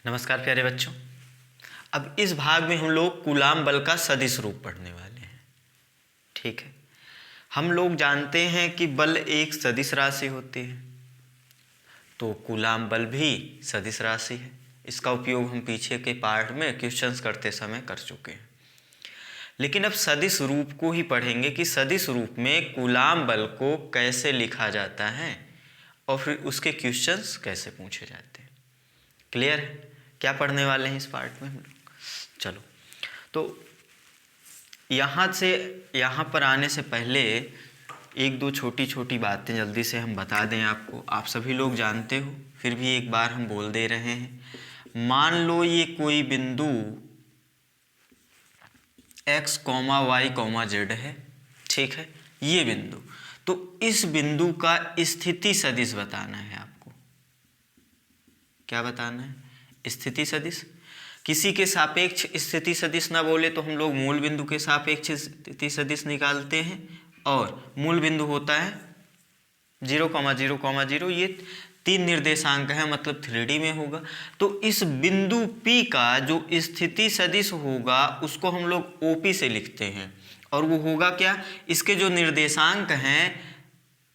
नमस्कार प्यारे बच्चों। अब इस भाग में हम लोग कूलाम बल का सदिश रूप पढ़ने वाले हैं। ठीक है, हम लोग जानते हैं कि बल एक सदिश राशि होती है, तो कूलाम बल भी सदिश राशि है। इसका उपयोग हम पीछे के पार्ट में क्वेश्चंस करते समय कर चुके हैं। लेकिन अब सदिश रूप को ही पढ़ेंगे कि सदिश रूप में कूलाम बल को कैसे लिखा जाता है और फिर उसके क्वेश्चंस कैसे पूछे जाते हैं। क्लियर है क्या पढ़ने वाले हैं इस पार्ट में हम लोग? चलो, तो यहाँ पर आने से पहले एक दो छोटी छोटी बातें जल्दी से हम बता दें आपको। आप सभी लोग जानते हो, फिर भी एक बार हम बोल दे रहे हैं। मान लो ये कोई बिंदु x, y, z है। ठीक है, ये बिंदु, तो इस बिंदु का स्थिति सदिश बताना है आपको। क्या बताना है? स्थिति सदिश। किसी के सापेक्ष स्थिति सदिश ना बोले तो हम लोग मूल बिंदु के सापेक्ष स्थिति सदिश निकालते हैं, और मूल बिंदु होता है 0, 0, 0। ये 3 निर्देशांक है, मतलब 3D में होगा। तो इस बिंदु P का जो स्थिति सदिश होगा उसको हम लोग OP से लिखते हैं, और वो होगा क्या? इसके जो निर्देशांक हैं,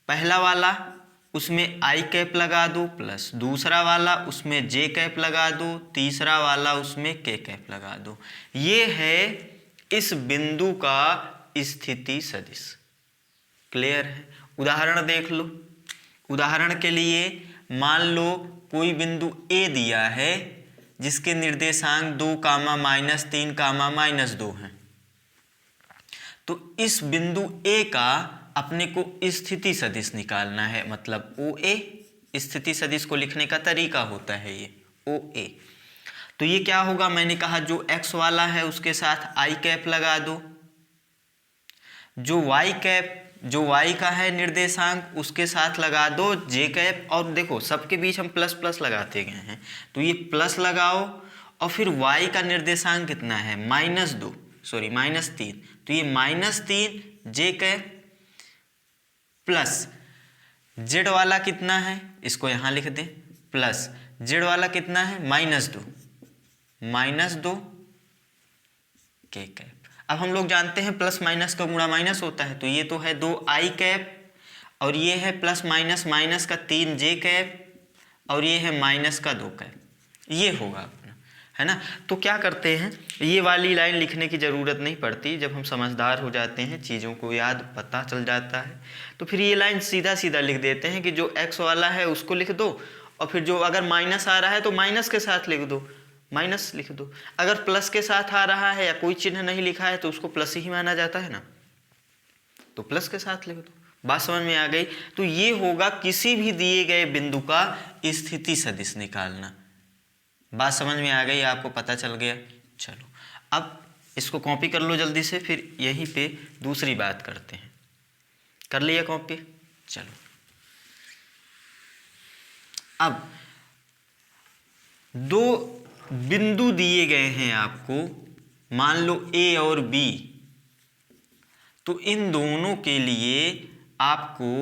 पहला वाला उसमें i कैप लगा दो, प्लस दूसरा वाला उसमें j कैप लगा दो, तीसरा वाला उसमें k कैप लगा दो। ये है इस बिंदु का स्थिति सदिश। क्लियर है? उदाहरण देख लो। उदाहरण के लिए मान लो कोई बिंदु A दिया है जिसके निर्देशांक 2, -3, -2 हैं। तो इस बिंदु A का अपने को स्थिति सदिश निकालना है, मतलब OA। स्थिति सदिश को लिखने का तरीका होता है ये OA। तो ये क्या होगा? मैंने कहा जो x वाला है उसके साथ i कैप लगा दो, जो y का है निर्देशांक उसके साथ लगा दो j कैप, और देखो सबके बीच हम प्लस प्लस लगाते गए हैं, तो ये प्लस लगाओ, और फिर y का निर्देशांक कितना है? -3, तो ये -3 j कैप, प्लस z वाला कितना है इसको यहाँ लिख दें, प्लस z वाला कितना है? -2 k कैप। अब हम लोग जानते हैं प्लस माइनस का गुणा माइनस होता है, तो ये तो है 2i कैप, और ये है प्लस माइनस माइनस का 3j कैप, और ये है माइनस का 2 कैप। ये होगा अपना, है ना? तो क्या करते हैं, ये वाली लाइन लिखने की ज़रूरत नहीं पड़ती। जब हम समझदार हो जाते हैं, चीज़ों को याद पता चल जाता है, तो फिर ये लाइन सीधा सीधा लिख देते हैं कि जो x वाला है उसको लिख दो, और फिर जो अगर माइनस आ रहा है तो माइनस के साथ लिख दो, माइनस लिख दो। अगर प्लस के साथ आ रहा है या कोई चिन्ह नहीं लिखा है तो उसको प्लस ही माना जाता है ना, तो प्लस के साथ लिख दो। बात समझ में आ गई? तो ये होगा किसी भी दिए गए बिंदु का स्थिति सदिश निकालना। बात समझ में आ गई? आपको पता चल गया? चलो, अब इसको कॉपी कर लो जल्दी से, फिर यहीं पे दूसरी बात करते हैं। कर लिया कॉपी? चलो, अब दो बिंदु दिए गए हैं आपको, मान लो A और B, तो इन दोनों के लिए आपको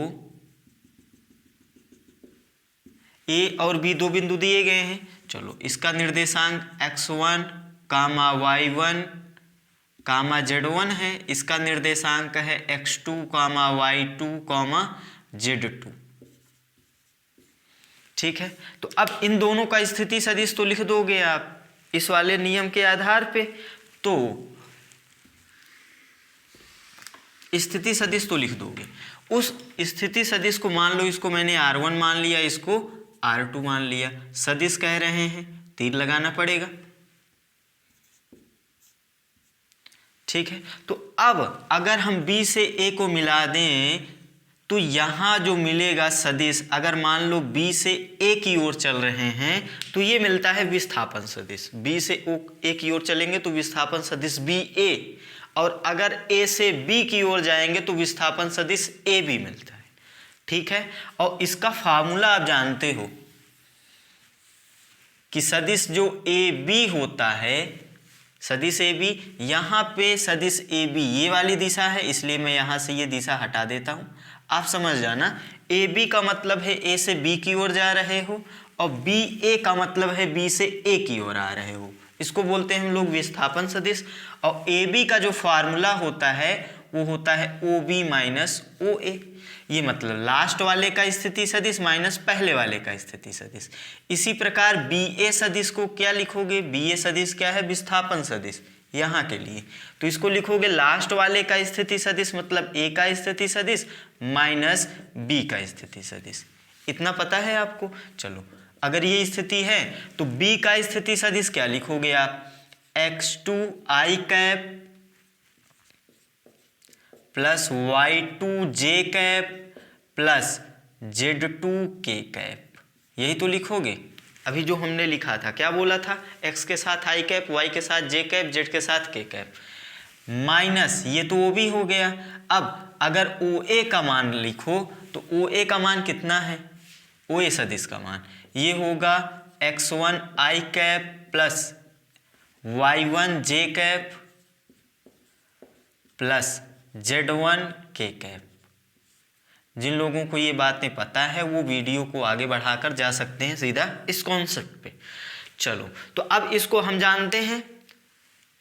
A और B दो बिंदु दिए गए हैं। चलो, इसका निर्देशांक x1, y1, z1 है। इसका निर्देशांक है x2, y2, z2। ठीक है, तो अब इन दोनों का स्थिति सदिश तो लिख दोगे आप इस वाले नियम के आधार पे। तो स्थिति सदिश तो लिख दोगे। उस स्थिति सदिश को मान लो, इसको मैंने r1 मान लिया, इसको r2 मान लिया। सदिश कह रहे हैं, तीर लगाना पड़ेगा। ठीक है, तो अब अगर हम B से A को मिला दें तो यहाँ जो मिलेगा सदिश, अगर मान लो B से A की ओर चल रहे हैं तो ये मिलता है विस्थापन सदिश। B से A की ओर चलेंगे तो विस्थापन सदिश BA, और अगर A से B की ओर जाएंगे तो विस्थापन सदिश AB मिलता है। ठीक है, और इसका फार्मूला आप जानते हो कि सदिश जो AB होता है, सदिश AB, यहाँ पे सदिश AB ये वाली दिशा है, इसलिए मैं यहाँ से ये दिशा हटा देता हूँ। आप समझ जाना, AB का मतलब है A से B की ओर जा रहे हो, और बी ए का मतलब है बी से ए की ओर आ रहे हो, इसको बोलते हैं हम लोग विस्थापन सदिश। और ए बी का जो फार्मूला होता है वो होता है ओ बी माइनस ओ ए, ये मतलब लास्ट वाले का स्थिति सदिश माइनस पहले वाले का स्थिति सदिश। इसी प्रकार बी ए सदिश को क्या लिखोगे, बी ए सदिश क्या है, विस्थापन सदिश यहाँ के लिए, तो इसको लिखोगे लास्ट वाले का स्थिति सदिश मतलब ए का स्थिति सदिश माइनस बी का स्थिति सदिश। इतना पता है आपको। चलो अगर ये स्थिति है तो बी का स्थिति सदिश क्या लिखोगे आप, x2 i cap plus y2 j cap plus z2 k cap, यही तो लिखोगे। अभी जो हमने लिखा था क्या बोला था, x के साथ i कैप, y के साथ j कैप, z के साथ k कैप, माइनस ये तो ओ बी हो गया। अब अगर ओ ए का मान लिखो तो ओ ए का मान कितना है, ओ ए सदिश का मान ये होगा x1 i cap plus y1 j cap plus z1 k cap. जिन लोगों को ये बातें पता है वो वीडियो को आगे बढ़ाकर जा सकते हैं सीधा इस कॉन्सेप्ट पे। चलो तो अब इसको हम जानते हैं,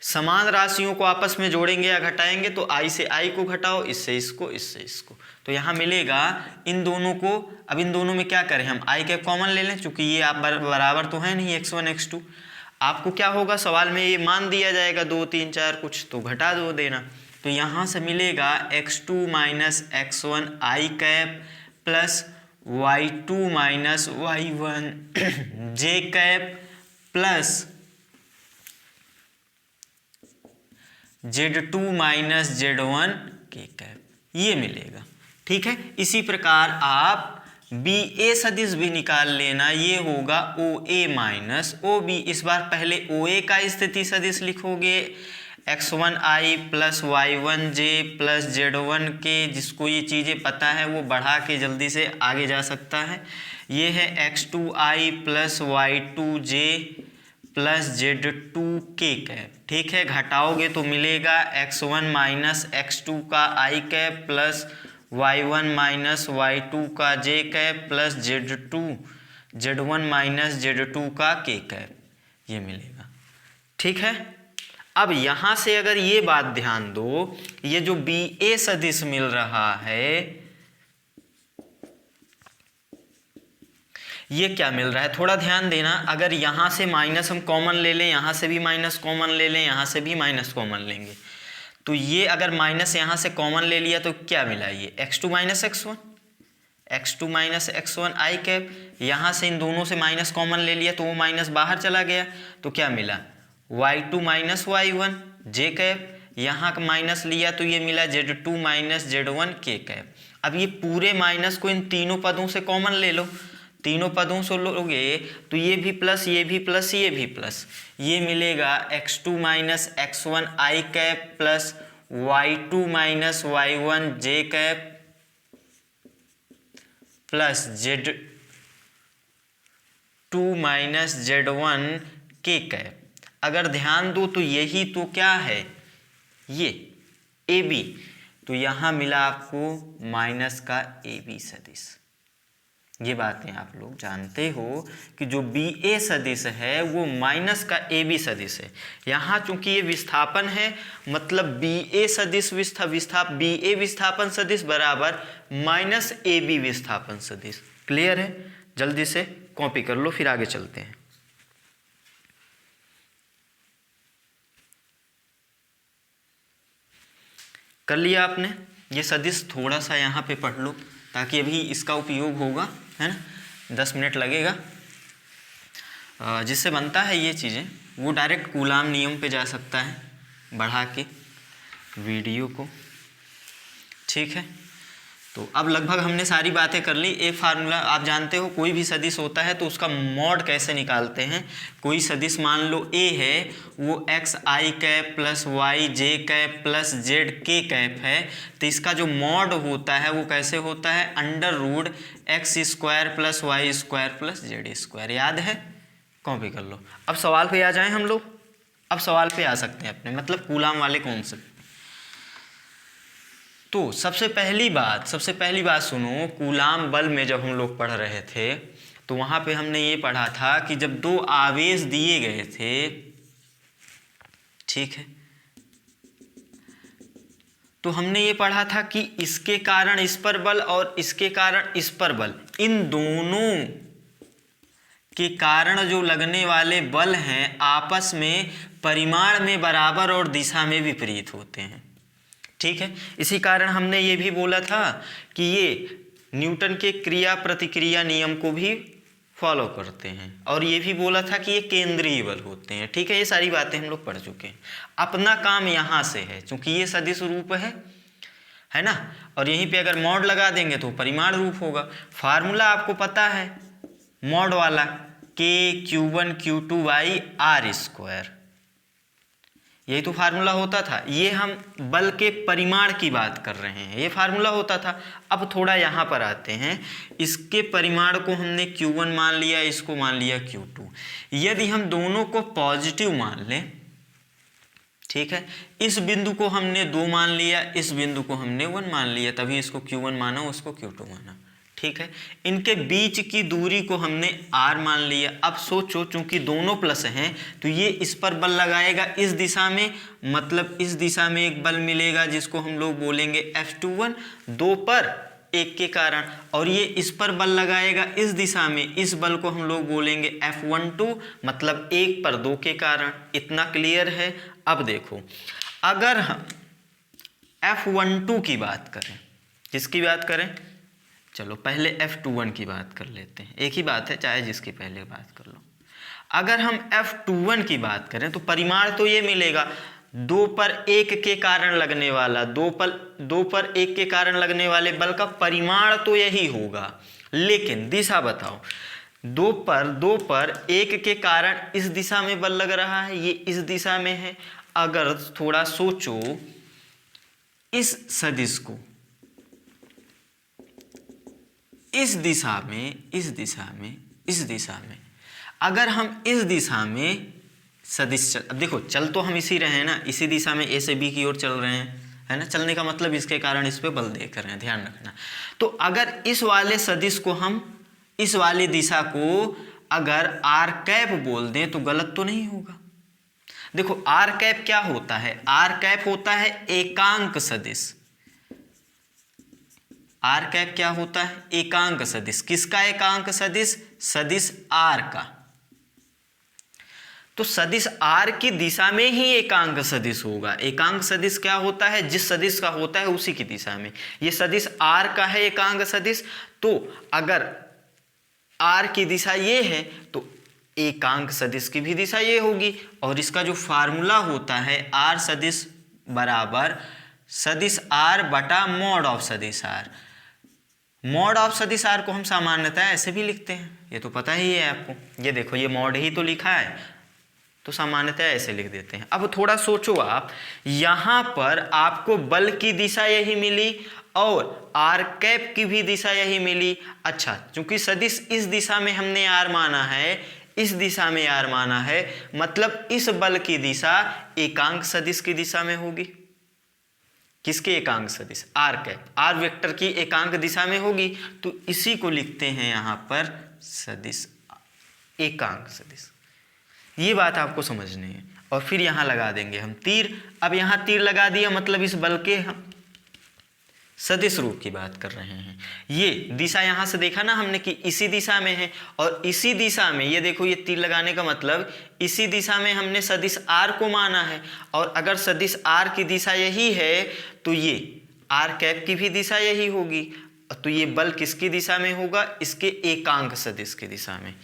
समान राशियों को आपस में जोड़ेंगे या घटाएंगे तो i से i को घटाओ, इससे इसको, इससे इसको, तो यहाँ मिलेगा इन दोनों को। अब इन दोनों में क्या करें हम, i कैप कॉमन ले लें, चूंकि ये आप बराबर तो है नहीं x1 x2। आपको क्या होगा, सवाल में ये मान दिया जाएगा 2 3 4 कुछ, तो घटा दो देना, तो यहाँ से मिलेगा x2 minus x1 i cap plus y2 minus y1 j cap plus z2 minus z1 k cap, ये मिलेगा। ठीक है, इसी प्रकार आप बी ए सदिश भी निकाल लेना, ये होगा ओ ए माइनस ओ बी। इस बार पहले ओ ए का स्थिति सदिश लिखोगे x1 i plus y1 j plus z1 k, जिसको ये चीज़ें पता है वो बढ़ा के जल्दी से आगे जा सकता है। ये है x2 i plus y2 j plus z2 k cap. ठीक है, घटाओगे तो मिलेगा x1 माइनस x2 का i cap plus y1 minus y2 का j cap plus z1 minus z2 का k कैप, ये मिलेगा। ठीक है, अब यहाँ से अगर ये बात ध्यान दो, ये जो बी ए सदिश मिल रहा है ये क्या मिल रहा है, थोड़ा ध्यान देना। अगर यहाँ से माइनस हम कॉमन ले लें, यहाँ से भी माइनस कॉमन ले लें, यहाँ से भी माइनस कॉमन लेंगे, तो ये अगर माइनस यहाँ से कॉमन ले लिया तो क्या मिला, ये x2 minus x1, x2 minus x1 i cap. यहाँ से इन दोनों से माइनस कॉमन ले लिया तो वो माइनस बाहर चला गया, तो क्या मिला y2 minus y1 j cap. यहाँ का माइनस लिया तो ये मिला z2 minus z1 k cap. अब ये पूरे माइनस को इन तीनों पदों से कॉमन ले लो, तीनों पदों से लोगे तो ये भी प्लस, ये भी प्लस, ये भी प्लस, ये मिलेगा x2 minus x1 i cap plus y2 minus y1 j cap plus z2 minus z1 k cap. अगर ध्यान दो तो यही तो क्या है, ये ए बी, तो यहाँ मिला आपको माइनस का ए बी सदिश। ये बातें आप लोग जानते हो कि जो बी ए सदिश है वो माइनस का ए बी सदिश है। यहाँ चूंकि ये विस्थापन है मतलब बी ए सदिश बी ए विस्थापन सदिश बराबर माइनस ए बी विस्थापन सदिश। क्लियर है, जल्दी से कॉपी कर लो फिर आगे चलते हैं। कर लिया आपने, ये सदिश थोड़ा सा यहाँ पे पढ़ लो ताकि अभी इसका उपयोग होगा, है ना, 10 मिनट लगेगा। जिससे बनता है ये चीज़ें वो डायरेक्ट कूलाम नियम पे जा सकता है बढ़ा के वीडियो को। ठीक है, तो अब लगभग हमने सारी बातें कर ली। एक फार्मूला आप जानते हो, कोई भी सदिश होता है तो उसका मॉड कैसे निकालते हैं। कोई सदिश मान लो a है, वो x i cap plus y j cap plus z k cap है, तो इसका जो मॉड होता है वो कैसे होता है, under root x square plus y square plus z square. याद है, कॉपी कर लो। अब सवाल पे आ जाएं हम लोग, अब सवाल पे आ सकते हैं अपने मतलब कूलाम वाले कॉन्सेप्ट। तो सबसे पहली बात सुनो, कूलाम बल में जब हम लोग पढ़ रहे थे तो वहाँ पे हमने ये पढ़ा था कि जब दो आवेश दिए गए थे, ठीक है, तो हमने ये पढ़ा था कि इसके कारण इस पर बल और इसके कारण इस पर बल, इन दोनों के कारण जो लगने वाले बल हैं आपस में परिमाण में बराबर और दिशा में विपरीत होते हैं, ठीक है। इसी कारण हमने ये भी बोला था कि ये न्यूटन के क्रिया प्रतिक्रिया नियम को भी फॉलो करते हैं, और ये भी बोला था कि ये केंद्रीय बल होते हैं, ठीक है। ये सारी बातें हम लोग पढ़ चुके हैं। अपना काम यहाँ से है, क्योंकि ये सदिश रूप है ना, और यहीं पे अगर मॉड लगा देंगे तो परिमाण रूप होगा। फार्मूला आपको पता है मॉड वाला, K∗1Q2/r², यही तो फार्मूला होता था। ये हम बल के परिमाण की बात कर रहे हैं, ये फार्मूला होता था। अब थोड़ा यहाँ पर आते हैं, इसके परिमाण को हमने Q1 मान लिया, इसको मान लिया Q2। यदि हम दोनों को पॉजिटिव मान लें, ठीक है, इस बिंदु को हमने 2 मान लिया, इस बिंदु को हमने 1 मान लिया, तभी इसको Q1 माना, उसको Q2 माना, ठीक है। इनके बीच की दूरी को हमने r मान लिया। अब सोचो, चूंकि दोनों प्लस हैं तो ये इस पर बल लगाएगा इस दिशा में, मतलब इस दिशा में एक बल मिलेगा जिसको हम लोग बोलेंगे F21, 2 पर 1 के कारण, और ये इस पर बल लगाएगा इस दिशा में, इस बल को हम लोग बोलेंगे F12, मतलब 1 पर 2 के कारण। इतना क्लियर है। अब देखो, अगर हम F12 की बात करें, किसकी बात करें, चलो पहले F21 की बात कर लेते हैं, एक ही बात है, चाहे जिसकी पहले बात कर लो। अगर हम F21 की बात करें तो परिमाण तो ये मिलेगा, 2 पर 1 के कारण लगने वाला, 2 पर 1 के कारण लगने वाले बल का परिमाण तो यही होगा, लेकिन दिशा बताओ। 2 पर 1 के कारण इस दिशा में बल लग रहा है, ये इस दिशा में है। अगर थोड़ा सोचो, इस सदिश को इस दिशा में अगर हम इस दिशा में सदिश अब देखो, चल तो हम इसी रहे हैं ना, इसी दिशा में A से B की ओर चल रहे हैं, है ना। चलने का मतलब इसके कारण इस पे बल देख रहे हैं, ध्यान रखना। तो अगर इस वाले सदिश को हम, इस वाली दिशा को अगर r कैप बोल दें तो गलत तो नहीं होगा। देखो r कैप क्या होता है, r कैप होता है एकांक सदिश। r कैप क्या होता है, एकांक सदिश। किसका एकांक सदिश, सदिश r का। तो सदिश r की दिशा में ही एकांक सदिश होगा। एकांक सदिश क्या होता है, जिस सदिश का होता है उसी की दिशा में। ये सदिश r का है एकांक सदिश, तो अगर r की दिशा ये है तो एकांक सदिश की भी दिशा ये होगी। और इसका जो फार्मूला होता है, r सदिश बराबर सदिश r बटा मॉड ऑफ सदिश r। मॉड ऑफ सदिश r को हम सामान्यतः ऐसे भी लिखते हैं, ये तो पता ही है आपको। ये देखो, ये मॉड ही तो लिखा है, तो सामान्यतः ऐसे लिख देते हैं। अब थोड़ा सोचो आप, यहाँ पर आपको बल की दिशा यही मिली और r कैप की भी दिशा यही मिली। अच्छा, चूंकि सदिश इस दिशा में हमने r माना है, इस दिशा में r माना है, मतलब इस बल की दिशा एकांक सदिश की दिशा में होगी। किसके एकांक सदिश, r कैप, r वेक्टर की एकांक दिशा में होगी। तो इसी को लिखते हैं यहाँ पर सदिश, एकांक सदिश। ये बात आपको समझनी है। और फिर यहाँ लगा देंगे हम तीर। अब यहाँ तीर लगा दिया, मतलब इस बल के हम सदिश रूप की बात कर रहे हैं। ये दिशा यहाँ से देखा ना हमने कि इसी दिशा में है, और इसी दिशा में ये देखो, ये तीर लगाने का मतलब इसी दिशा में हमने सदिश r को माना है। और अगर सदिश r की दिशा यही है तो ये r कैप की भी दिशा यही होगी। तो ये बल किसकी दिशा में होगा, इसके एकांक सदिश की दिशा में।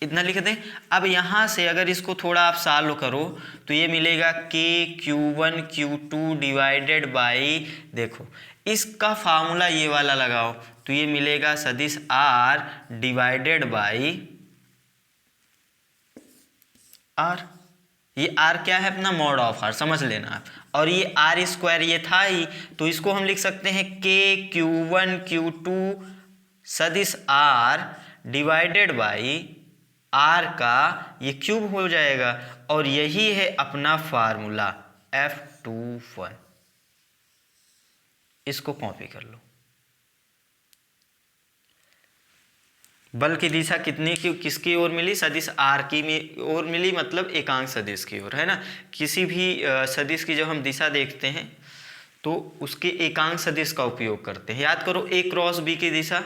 इतना लिख दें। अब यहाँ से अगर इसको थोड़ा आप सॉल्व करो तो ये मिलेगा K∗1Q2 डिवाइडेड बाई, देखो इसका फार्मूला ये वाला लगाओ तो ये मिलेगा सदिश r डिवाइडेड बाई r। ये r क्या है, अपना मॉड ऑफ r, समझ लेना आप। और ये r² ये था ही, तो इसको हम लिख सकते हैं K∗1Q2 सदिश r डिवाइडेड बाई r का ये क्यूब हो जाएगा। और यही है अपना फार्मूला F21। इसको कॉपी कर लो। बल की दिशा कितनी की किसकी ओर मिली, सदिश आर की ओर मिली, मतलब एकांक सदिश की ओर, है ना। किसी भी सदिश की जब हम दिशा देखते हैं तो उसके एकांक सदिश का उपयोग करते हैं। याद करो ए क्रॉस बी की दिशा,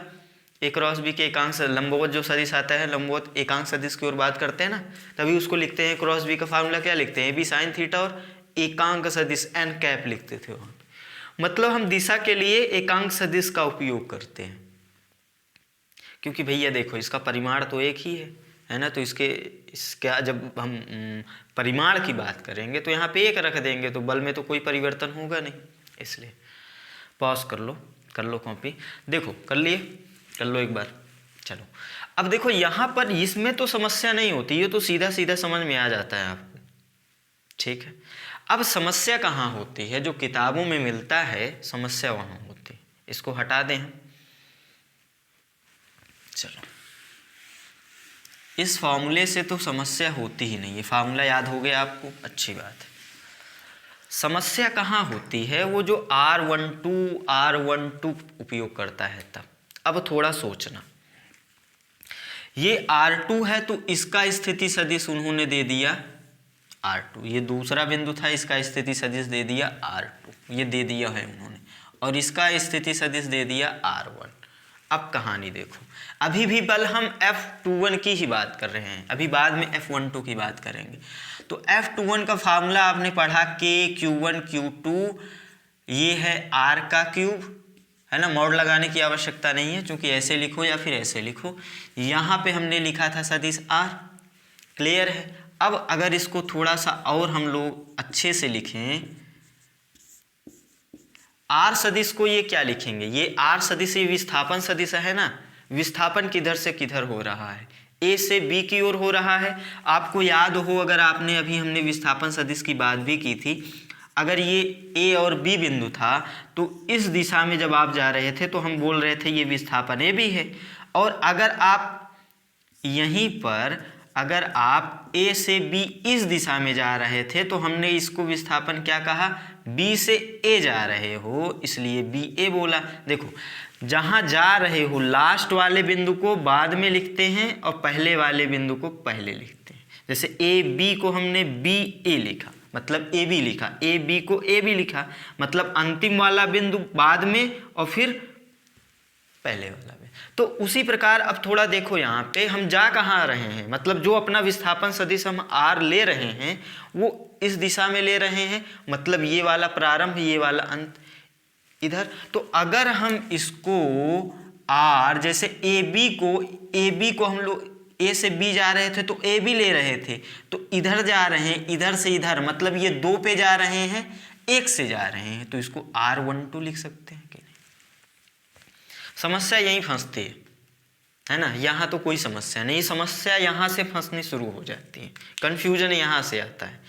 ए क्रॉस बी के एकांक लंबवत जो सदिश आता है, लंबवत एकांक सदिश की ओर बात करते हैं ना, तभी उसको लिखते हैं क्रॉस बी का फार्मूला क्या लिखते हैं, ए बी साइन थीटा और एकांक सदिश एन कैप लिखते थे वहाँ। मतलब हम दिशा के लिए एकांक सदिश का उपयोग करते हैं, क्योंकि भैया देखो इसका परिमाण तो एक ही है ना। तो इसका जब हम परिमाण की बात करेंगे तो यहाँ पे एक रख देंगे तो बल में तो कोई परिवर्तन होगा नहीं, इसलिए पॉज कर लो कॉपी, देखो कर लिए, कर लो एक बार। चलो अब देखो यहाँ पर इसमें तो समस्या नहीं होती, ये तो सीधा सीधा समझ में आ जाता है आपको, ठीक है। अब समस्या कहाँ होती है, जो किताबों में मिलता है समस्या वहाँ होती है, इसको हटा दें हम। चलो इस फॉर्मूले से तो समस्या होती ही नहीं है, फार्मूला याद हो गया आपको, अच्छी बात है। समस्या कहाँ होती है, वो जो R12 उपयोग करता है तब। अब थोड़ा सोचना, ये R2 है तो इसका स्थिति सदिश उन्होंने दे दिया R2, ये दूसरा बिंदु था, इसका स्थिति सदिश दे दिया R2, ये दे दिया है उन्होंने, और इसका स्थिति सदिश दे दिया R1। अब कहानी देखो, अभी भी बल हम F21 की ही बात कर रहे हैं, अभी बाद में F12 की बात करेंगे। तो F21 का फार्मूला आपने पढ़ा KQ1 Q2, ये है R का क्यूब, है ना। मॉड लगाने की आवश्यकता नहीं है, क्योंकि ऐसे लिखो या फिर ऐसे लिखो, यहाँ पे हमने लिखा था सदिश R, क्लियर है। अब अगर इसको थोड़ा सा और हम लोग अच्छे से लिखें, आर सदिश को ये क्या लिखेंगे, ये आर सदिश ये विस्थापन सदिश है ना, विस्थापन किधर से किधर हो रहा है, ए से बी की ओर हो रहा है। आपको याद हो, अगर आपने अभी हमने विस्थापन सदिश की बात भी की थी, अगर ये ए और बी बिंदु था तो इस दिशा में जब आप जा रहे थे तो हम बोल रहे थे ये विस्थापन ए बी है, और अगर आप यहीं पर अगर आप ए से बी इस दिशा में जा रहे थे तो हमने इसको विस्थापन क्या कहा, बी से ए जा रहे हो इसलिए बी ए बोला। देखो जहां जा रहे हो लास्ट वाले बिंदु को बाद में लिखते हैं और पहले वाले बिंदु को पहले लिखते हैं। जैसे ए बी को हमने बी ए लिखा मतलब ए बी लिखा, ए बी को ए बी लिखा मतलब अंतिम वाला बिंदु बाद में और फिर पहले वाला में। तो उसी प्रकार अब थोड़ा देखो यहाँ पे हम जा कहाँ रहे हैं, मतलब जो अपना विस्थापन सदिश हम आर ले रहे हैं वो इस दिशा में ले रहे हैं, मतलब ये वाला प्रारंभ ये वाला अंत इधर। तो अगर हम इसको आर, जैसे ए बी को हम लोग ए से बी जा रहे थे तो ए बी ले रहे थे, तो इधर जा रहे हैं इधर से इधर, मतलब ये 2 पे जा रहे हैं 1 से जा रहे हैं, तो इसको R12 लिख सकते हैं कि नहीं। समस्या यहीं फंसती है ना, यहाँ तो कोई समस्या नहीं, समस्या यहाँ से फंसनी शुरू हो जाती है, कंफ्यूजन यहाँ से आता है।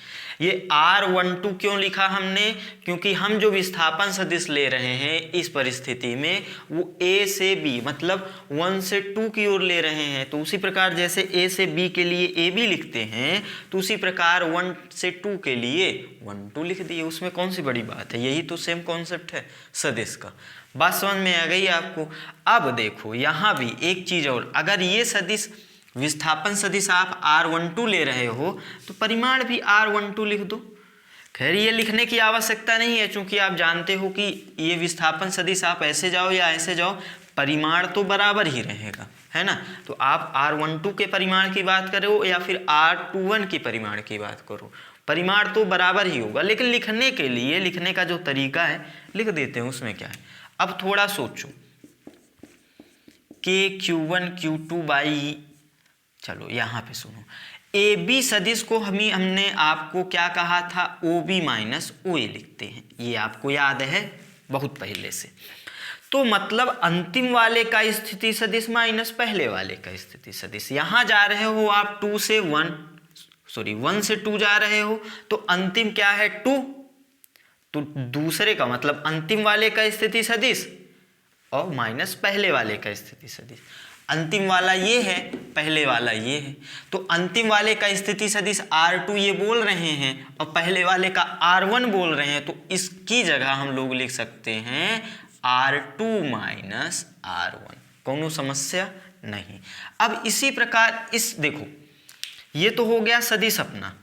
ये R12 क्यों लिखा हमने, क्योंकि हम जो विस्थापन सदिश ले रहे हैं इस परिस्थिति में वो A से B मतलब 1 से 2 की ओर ले रहे हैं। तो उसी प्रकार जैसे A से B के लिए AB लिखते हैं तो उसी प्रकार 1 से 2 के लिए 1 2 लिख दिए, उसमें कौन सी बड़ी बात है, यही तो सेम कॉन्सेप्ट है सदिश का। बात समझ में आ गई आपको। अब देखो यहाँ भी एक चीज और, अगर ये सदिश विस्थापन सदिश आप R12 ले रहे हो तो परिमाण भी R12 लिख दो। खैर ये लिखने की आवश्यकता नहीं है, क्योंकि आप जानते हो कि ये विस्थापन सदिश आप ऐसे जाओ या ऐसे जाओ परिमाण तो बराबर ही रहेगा, है ना। तो आप R12 के परिमाण की बात करो या फिर R21 के परिमाण की बात करो, परिमाण तो बराबर ही होगा, लेकिन लिखने के लिए लिखने का जो तरीका है लिख देते हैं, उसमें क्या है। अब थोड़ा सोचो KQ1 Q2 बाई, चलो यहाँ पे सुनो, ए बी सदिश को हमने आपको क्या कहा था, ओ बी माइनस ओ ए लिखते हैं, ये आपको याद है बहुत पहले से। तो मतलब अंतिम वाले का स्थिति सदिश माइनस पहले वाले का स्थिति सदिश, यहाँ जा रहे हो आप 1 से 2 जा रहे हो तो अंतिम क्या है 2, तो दूसरे का मतलब अंतिम वाले का स्थिति सदिश और माइनस पहले वाले का स्थिति सदिश। अंतिम वाला ये है पहले वाला ये है, तो अंतिम वाले का स्थिति सदिश R2 ये बोल रहे हैं और पहले वाले का R1 बोल रहे हैं, तो इसकी जगह हम लोग लिख सकते हैं R2 माइनस R1। कौनो समस्या नहीं। अब इसी प्रकार इस देखो, ये तो हो गया सदिश अपना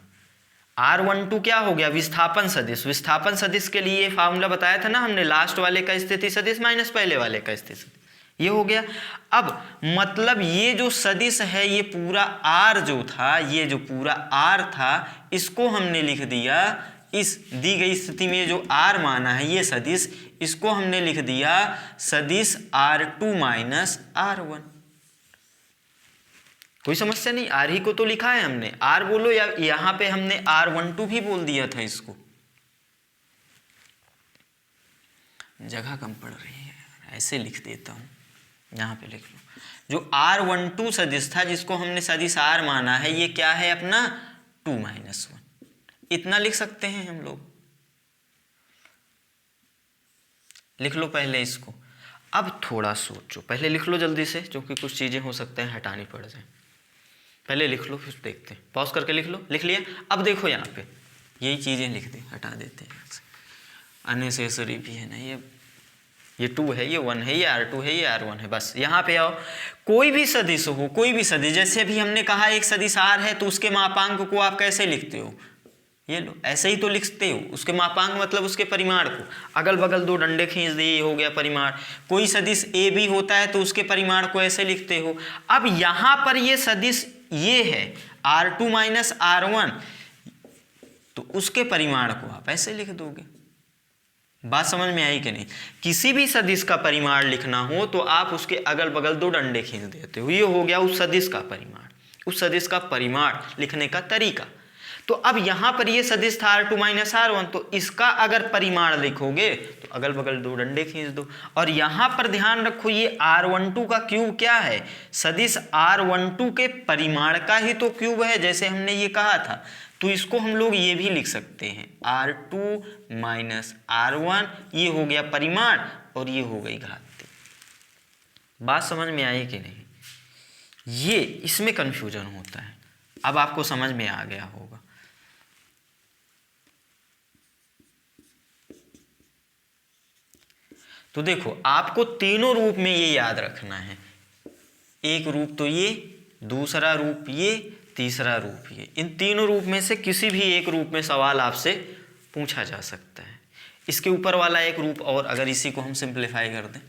R12 क्या हो गया, विस्थापन सदिश। विस्थापन सदिश के लिए फार्मूला बताया था ना हमने, लास्ट वाले का स्थिति सदिश माइनस पहले वाले का स्थिति सदिश, ये हो गया। अब मतलब ये जो सदिश है, ये पूरा R जो था, ये जो पूरा R था, इसको हमने लिख दिया इस दी गई स्थिति में जो R माना है ये सदिश, इसको हमने लिख दिया सदिश R2 माइनस R1। कोई समस्या नहीं, R ही को तो लिखा है हमने, R बोलो या यहां पे हमने R12 भी बोल दिया था इसको। जगह कम पड़ रही है, ऐसे लिख देता हूं, यहां पे लिख लो। जो R12 सदिश था, जिसको हमने सदिश R माना है, ये क्या है अपना 2 माइनस 1, इतना लिख सकते हैं हम लोग। लिख लो पहले इसको। अब थोड़ा सोचो, पहले लिख लो जल्दी से, क्योंकि कुछ चीजें हो सकते हैं हटानी पड़ जाए। पहले लिख लो, फिर देखते हैं, पॉज करके लिख लो। लिख लिया? अब देखो यहाँ पे यही चीजें लिख दी, हटा देते हैं, अननेसेसरी भी है ना। ये 2 है, ये 1 है, ये R2 है, ये R1 है। बस यहाँ पे आओ, कोई भी सदिश हो, कोई भी सदिश, जैसे अभी हमने कहा एक सदिश R है, तो उसके मापांक को आप कैसे लिखते हो, ये लो ऐसे ही तो लिखते हो। उसके मापांक मतलब उसके परिमाण को, अगल बगल 2 डंडे खींच दिए, हो गया परिमाण। कोई सदिश A B होता है तो उसके परिमाण को ऐसे लिखते हो। अब यहाँ पर ये सदिश ये है R2 माइनस R1, तो उसके परिमाण को आप ऐसे लिख दोगे। बात समझ में आई कि नहीं? किसी भी सदिश का परिमाण लिखना हो तो आप उसके अगल बगल 2 डंडे खींच देते हो, ये हो गया उस सदिश का परिमाण, उस सदिश का परिमाण लिखने का तरीका। तो अब यहां पर ये सदिश था R2 माइनस R1, तो इसका अगर परिमाण लिखोगे तो अगल बगल 2 डंडे खींच दो। और यहां पर ध्यान रखो, ये R12 का क्यूब क्या है, सदिश R12 के परिमाण का ही तो क्यूब है, जैसे हमने ये कहा था। तो इसको हम लोग ये भी लिख सकते हैं R2 माइनस R1, ये हो गया परिमाण और ये हो गई घातीय। बात समझ में आई कि नहीं? ये इसमें कंफ्यूजन होता है, अब आपको समझ में आ गया होगा। तो देखो, आपको तीनों रूप में ये याद रखना है, एक रूप तो ये, दूसरा रूप ये, तीसरा रूप ये। इन तीनों रूप में से किसी भी एक रूप में सवाल आपसे पूछा जा सकता है। इसके ऊपर वाला एक रूप, और अगर इसी को हम सिंप्लीफाई कर दें,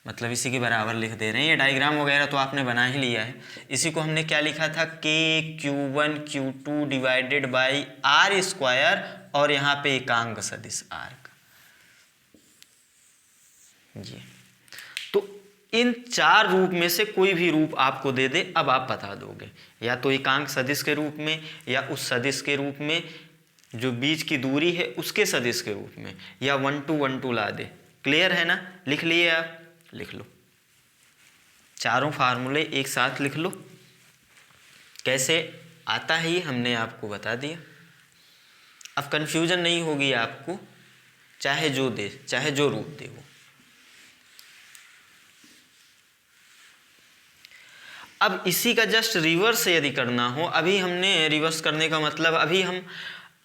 मतलब इसी के बराबर लिख दे रहे हैं, ये डायग्राम वगैरह तो आपने बना ही लिया है। इसी को हमने क्या लिखा था, KQ1 Q2 divided by R square, और यहाँ पे एकांक सदिश R का ये। तो इन 4 रूप में से कोई भी रूप आपको दे दे, अब आप बता दोगे, या तो एकांक सदिश के रूप में, या उस सदिश के रूप में जो बीच की दूरी है उसके सदिश के रूप में, या 1 2 1 2 ला दे। क्लियर है ना? लिख लिए आप? लिख लो, चारों फार्मूले एक साथ लिख लो। कैसे आता है ये हमने आपको बता दिया। अब कंफ्यूजन नहीं होगी आपको, चाहे जो दे, चाहे जो रूप दे वो। अब इसी का जस्ट रिवर्स यदि करना हो, अभी हमने रिवर्स करने का मतलब, अभी हम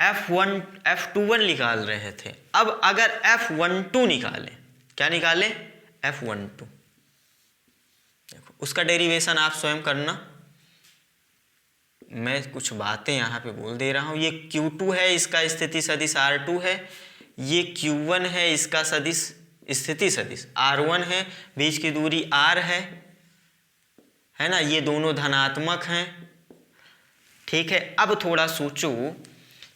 F21 निकाल रहे थे, अब अगर F12 निकालें, क्या निकालें, F12, देखो उसका डेरिवेशन आप स्वयं करना, मैं कुछ बातें यहाँ पे बोल दे रहा हूँ। ये Q2 है, इसका स्थिति सदिश R2 है, ये Q1 है, इसका सदिश स्थिति सदिश R1 है, बीच की दूरी R है ना, ये दोनों धनात्मक हैं, ठीक है। अब थोड़ा सोचो,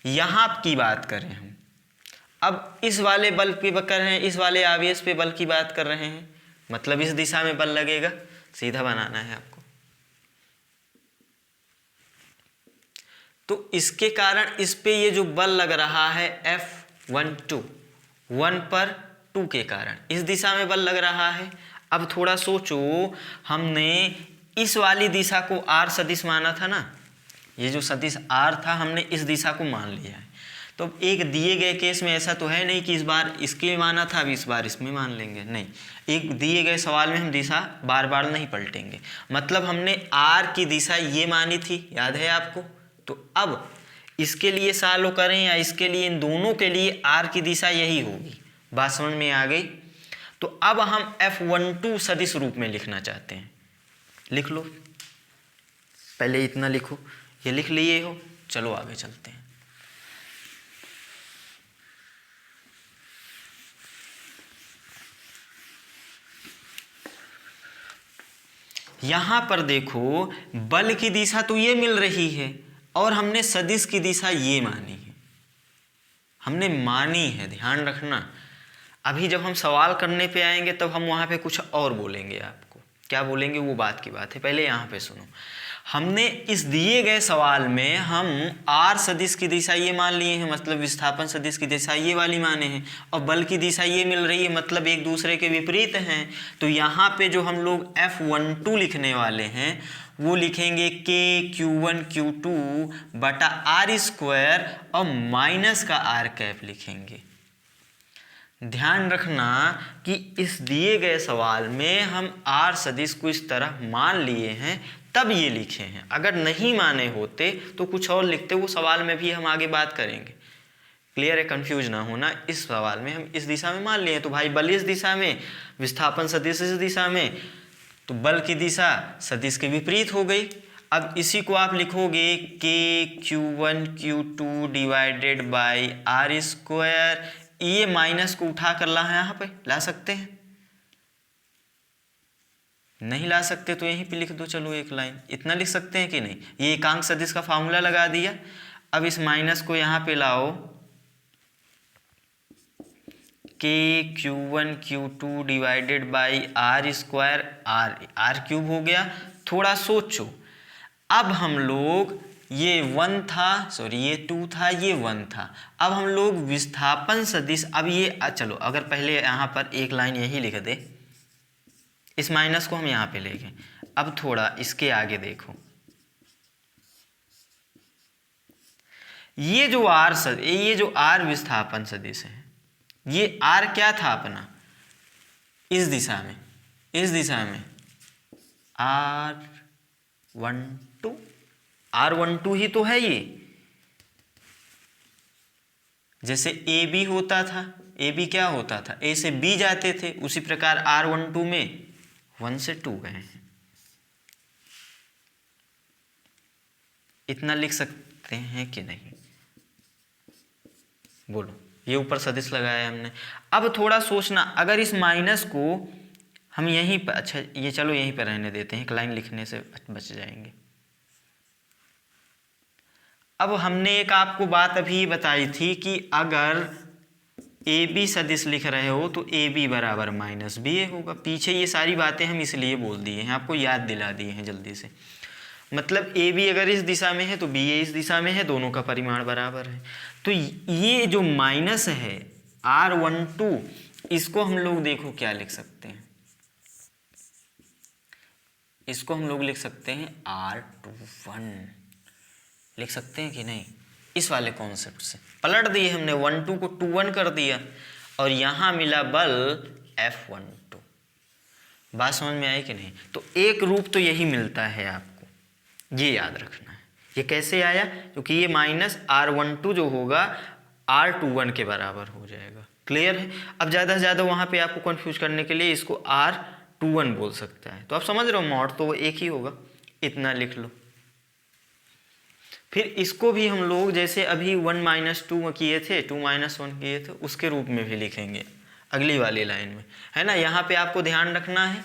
यहाँ की बात करें हम, अब इस वाले बल पे कर रहे हैं, इस वाले आवेश पे बल की बात कर रहे हैं, मतलब इस दिशा में बल लगेगा, सीधा बनाना है आपको। तो इसके कारण इस पे ये जो बल लग रहा है F12, 1 पर 2 के कारण इस दिशा में बल लग रहा है। अब थोड़ा सोचो, हमने इस वाली दिशा को R सदिश माना था ना, ये जो सदिश R था हमने इस दिशा को मान लिया है। तो एक दिए गए केस में ऐसा तो है नहीं कि इस बार इसके माना था, अब इस बार इसमें मान लेंगे, नहीं। एक दिए गए सवाल में हम दिशा बार बार नहीं पलटेंगे, मतलब हमने R की दिशा ये मानी थी, याद है आपको। तो अब इसके लिए सालो करें या इसके लिए, इन दोनों के लिए R की दिशा यही होगी। बात समझ में आ गई? तो अब हम F12 सदिश रूप में लिखना चाहते हैं, लिख लो, पहले इतना लिखो, ये लिख लिए हो, चलो आगे चलते हैं। यहां पर देखो बल की दिशा तो ये मिल रही है और हमने सदिश की दिशा ये मानी है, हमने मानी है, ध्यान रखना। अभी जब हम सवाल करने पे आएंगे तब हम वहां पे कुछ और बोलेंगे, आपको क्या बोलेंगे वो बात की बात है, पहले यहाँ पे सुनो। हमने इस दिए गए सवाल में हम आर सदिश की दिशा ये मान लिए हैं, मतलब विस्थापन सदिश की दिशा ये वाली माने हैं, और बल की दिशा ये मिल रही है, मतलब एक दूसरे के विपरीत हैं। तो यहाँ पे जो हम लोग F12 लिखने वाले हैं वो लिखेंगे KQ1Q2 बटा आर स्क्वायर और माइनस का आर कैप लिखेंगे। ध्यान रखना कि इस दिए गए सवाल में हम आर सदिश को इस तरह मान लिए हैं तब ये लिखे हैं, अगर नहीं माने होते तो कुछ और लिखते, वो सवाल में भी हम आगे बात करेंगे। क्लियर है, कंफ्यूज ना होना। इस सवाल में हम इस दिशा में मान लिए हैं तो भाई बल इस दिशा में, विस्थापन सदिश इस दिशा में, तो बल की दिशा सदिश के विपरीत हो गई। अब इसी को आप लिखोगे KQ1Q2 divided by R square, ये माइनस को उठा कर ला यहाँ पे ला सकते हैं, नहीं ला सकते तो यहीं पे लिख दो, चलो एक लाइन इतना लिख सकते हैं कि नहीं। ये एकांक सदिश का फार्मूला लगा दिया। अब इस माइनस को यहाँ पे लाओ, KQ1Q2 divided by R square, R cube हो गया। थोड़ा सोचो, अब हम लोग ये 1 था, सॉरी ये 2 था, ये 1 था, अब हम लोग विस्थापन सदिश, अब ये चलो अगर पहले यहाँ पर एक लाइन यही लिख दे, इस माइनस को हम यहाँ पे ले गए। अब थोड़ा इसके आगे देखो, ये जो आर विस्थापन सदिश है, ये आर क्या था अपना, इस दिशा में R12 ही तो है ये। जैसे ए बी होता था, ए बी क्या होता था, ए से बी जाते थे, उसी प्रकार R12 में 1 से 2 गए हैं। इतना लिख सकते हैं कि नहीं, बोलो। ये ऊपर सदिश लगाया हमने। अब थोड़ा सोचना, अगर इस माइनस को हम यहीं पर, अच्छा ये चलो यहीं पर रहने देते हैं, एक लाइन लिखने से बच जाएंगे। अब हमने एक आपको बात अभी बताई थी कि अगर ए बी सदिश लिख रहे हो तो ए बी बराबर माइनस बी ए होगा। पीछे ये सारी बातें हम इसलिए बोल दिए हैं, आपको याद दिला दिए हैं जल्दी से। मतलब ए बी अगर इस दिशा में है तो बी ए इस दिशा में है, दोनों का परिमाण बराबर है। तो ये जो माइनस है R12, इसको हम लोग देखो क्या लिख सकते हैं, इसको हम लोग लिख सकते हैं R21, लिख सकते हैं कि नहीं। इस वाले कॉन्सेप्ट से पलट दिए हमने, 12 को 21 कर दिया और यहाँ मिला बल F12। बात समझ में आई कि नहीं। तो एक रूप तो यही मिलता है आपको, ये याद रखना है। ये कैसे आया, क्योंकि ये माइनस R12 जो होगा R21 के बराबर हो जाएगा। क्लियर है। अब ज़्यादा से ज़्यादा वहाँ पे आपको कंफ्यूज करने के लिए इसको R21 बोल सकता है, तो आप समझ रहे हो, मॉड तो वो एक ही होगा, इतना लिख लो। फिर इसको भी हम लोग जैसे अभी 1 - 2 किए थे, 2 - 1 किए थे, उसके रूप में भी लिखेंगे अगली वाली लाइन में, है ना। यहाँ पे आपको ध्यान रखना है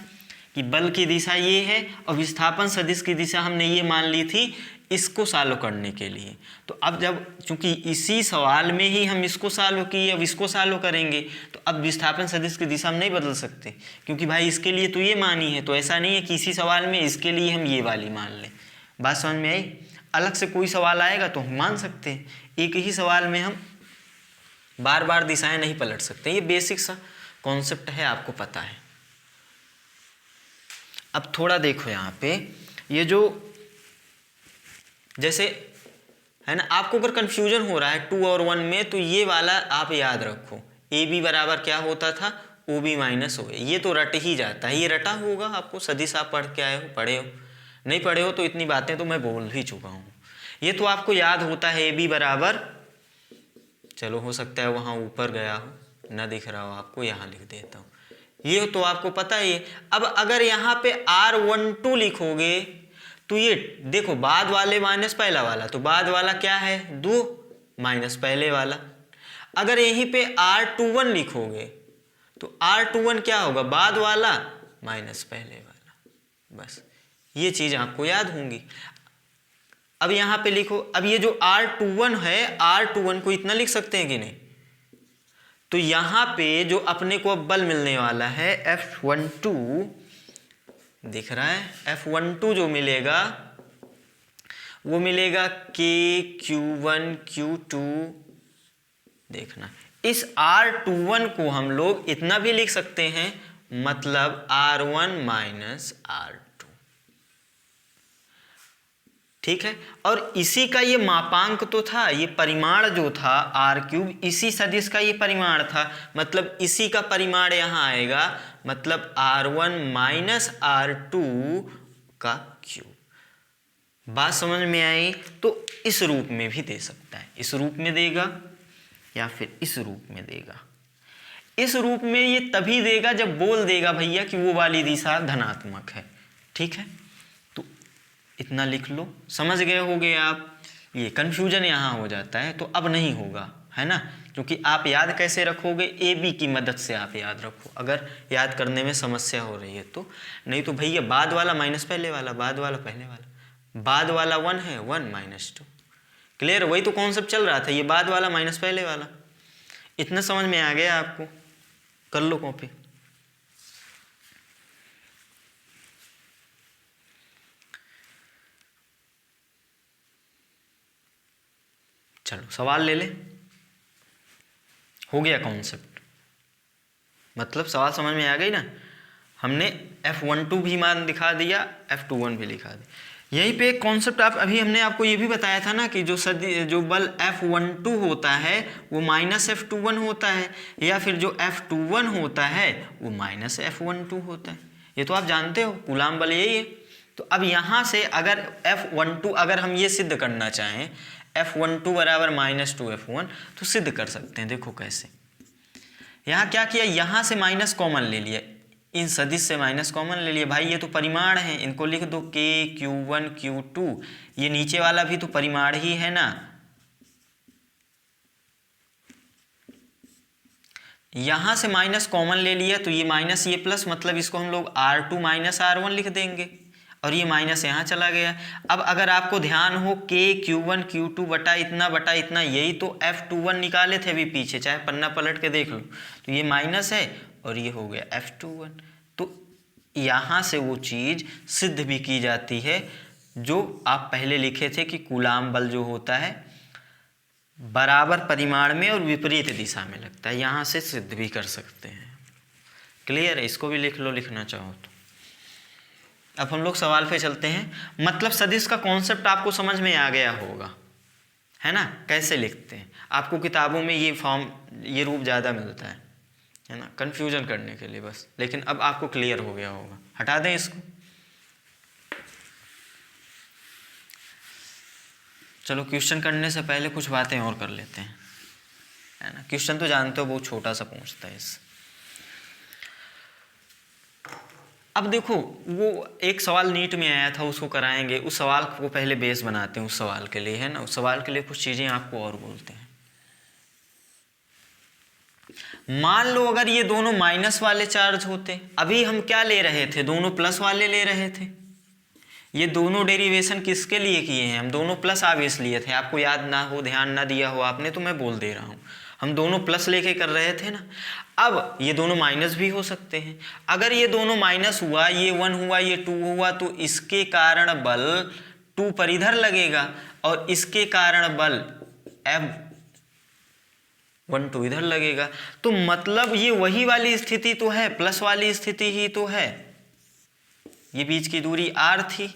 कि बल की दिशा ये है और विस्थापन सदिश की दिशा हमने ये मान ली थी इसको सॉल्व करने के लिए। तो अब जब चूंकि इसी सवाल में ही हम इसको सॉल्व किए, अब इसको सॉल्व करेंगे, तो अब विस्थापन सदिश की दिशा हम नहीं बदल सकते, क्योंकि भाई इसके लिए तो ये मानी है। तो ऐसा नहीं है कि इसी सवाल में इसके लिए हम ये वाली मान लें। बात समझ में आई। अलग से कोई सवाल आएगा तो हम मान सकते हैं, एक ही सवाल में हम बार बार दिशाएं नहीं पलट सकते। ये बेसिक सा कॉन्सेप्ट है, आपको पता है। अब थोड़ा देखो यहाँ पे, ये जो जैसे है ना, आपको अगर कंफ्यूजन हो रहा है 2 और 1 में, तो ये वाला आप याद रखो, ए बी बराबर क्या होता था, ओ बी माइनस ओ ए। ये तो रट ही जाता है, ये रटा होगा आपको, सदिश आप पढ़ के आए हो, पढ़े हो, नहीं पढ़े हो तो इतनी बातें तो मैं बोल ही चुका हूँ। ये तो आपको याद होता है, ए बी बराबर, चलो हो सकता है वहाँ ऊपर गया हो, ना दिख रहा हो आपको, यहाँ लिख देता हूँ। ये तो आपको पता ही है। अब अगर यहाँ पे R12 लिखोगे तो ये देखो बाद वाले माइनस पहला वाला, तो बाद वाला क्या है 2 माइनस पहले वाला। अगर यहीं पे R21 लिखोगे तो R21 क्या होगा बाद वाला माइनस पहले वाला। बस ये चीज आपको याद होंगी। अब यहाँ पे लिखो, अब ये जो R21 है, R21 को इतना लिख सकते हैं कि नहीं, तो यहाँ पे जो अपने को अब बल मिलने वाला है F12 दिख रहा है, F12 जो मिलेगा वो मिलेगा KQ1 Q2। देखना इस R21 को हम लोग इतना भी लिख सकते हैं, मतलब R1 माइनस R2। ठीक है, और इसी का ये मापांक तो था, ये परिमाण जो था R3, इसी सदिश का ये परिमाण था, मतलब इसी का परिमाण यहाँ आएगा, मतलब R1 माइनस R2 का क्यूब। बात समझ में आई? तो इस रूप में भी दे सकता है, इस रूप में देगा या फिर इस रूप में देगा। इस रूप में ये तभी देगा जब बोल देगा भैया कि वो वाली दिशा धनात्मक है। ठीक है, तो इतना लिख लो, समझ गए होगे आप। ये कन्फ्यूजन यहाँ हो जाता है, तो अब नहीं होगा, है ना, क्योंकि आप याद कैसे रखोगे, ए बी की मदद से आप याद रखो, अगर याद करने में समस्या हो रही है तो। नहीं तो भैया बाद वाला माइनस पहले वाला, बाद वाला पहले वाला, बाद वाला 1 है, 1 माइनस 2। क्लियर? वही तो कॉन्सेप्ट चल रहा था, ये बाद वाला माइनस पहले वाला। इतना समझ में आ गया आपको? कर लो कॉपी। चलो सवाल ले ले। हो गया कॉन्सेप्ट, मतलब सवाल समझ में आ गई ना। हमने F12 भी मान दिखा दिया, F21 भी लिखा दिया। यहीं पे एक कॉन्सेप्ट आप अभी हमने आपको ये भी बताया था ना कि जो बल F12 होता है वो माइनस F21 होता है, या फिर जो F21 होता है वो माइनस F12 होता है। ये तो आप जानते हो, कूलाम बल यही है। तो अब यहाँ से अगर F12 अगर हम ये सिद्ध करना चाहें F12 बराबर -2 F1, तो सिद्ध कर सकते हैं। देखो कैसे, यहाँ क्या किया, यहाँ से माइनस कॉमन ले लिया, इन सदिश से माइनस कॉमन ले लिया। भाई ये तो परिमाण है, इनको लिख दो KQ1 Q2, ये नीचे वाला भी तो परिमाण ही है ना। यहाँ से माइनस कॉमन ले लिया तो ये माइनस ये प्लस, मतलब इसको हम लोग R2 माइनस R1 लिख देंगे, और ये माइनस यहाँ चला गया। अब अगर आपको ध्यान हो KQ1 Q2 बटा इतना, यही तो F21 निकाले थे अभी पीछे, चाहे पन्ना पलट के देख लो, तो ये माइनस है और ये हो गया F21। तो यहाँ से वो चीज़ सिद्ध भी की जाती है जो आप पहले लिखे थे कि कूलाम बल जो होता है बराबर परिमाण में और विपरीत दिशा में लगता है, यहाँ से सिद्ध भी कर सकते हैं। क्लियर है? इसको भी लिख लो, लिखना चाहो तो। अब हम लोग सवाल पे चलते हैं। मतलब सदिश का कॉन्सेप्ट आपको समझ में आ गया होगा, है ना, कैसे लिखते हैं। आपको किताबों में ये फॉर्म, ये रूप ज़्यादा मिलता है ना, कन्फ्यूजन करने के लिए बस। लेकिन अब आपको क्लियर हो गया होगा, हटा दें इसको। चलो क्वेश्चन करने से पहले कुछ बातें और कर लेते हैं, है ना। क्वेश्चन तो जानते हो बहुत छोटा सा पूछता है इससे। अब देखो वो एक सवाल नीट में आया था, उसको कराएंगे, उस सवाल को पहले बेस बनाते हैं उस सवाल के लिए, है ना। उस सवाल के लिए कुछ चीज़ें आपको और बोलते हैं। मान लो अगर ये दोनों माइनस वाले चार्ज होते, अभी हम क्या ले रहे थे, दोनों प्लस वाले ले रहे थे। ये दोनों डेरिवेशन किसके लिए किए हैं, हम दोनों प्लस आवेश लिए थे। आपको याद ना हो, ध्यान ना दिया हो आपने, तो मैं बोल दे रहा हूँ, हम दोनों प्लस लेके कर रहे थे ना। अब ये दोनों माइनस भी हो सकते हैं। अगर ये दोनों माइनस हुआ, ये 1 हुआ, ये 2 हुआ, तो इसके कारण बल 2 पर इधर लगेगा, और इसके कारण बल F12 इधर लगेगा। तो मतलब ये वही वाली स्थिति तो है, प्लस वाली स्थिति ही तो है। ये बीच की दूरी r थी,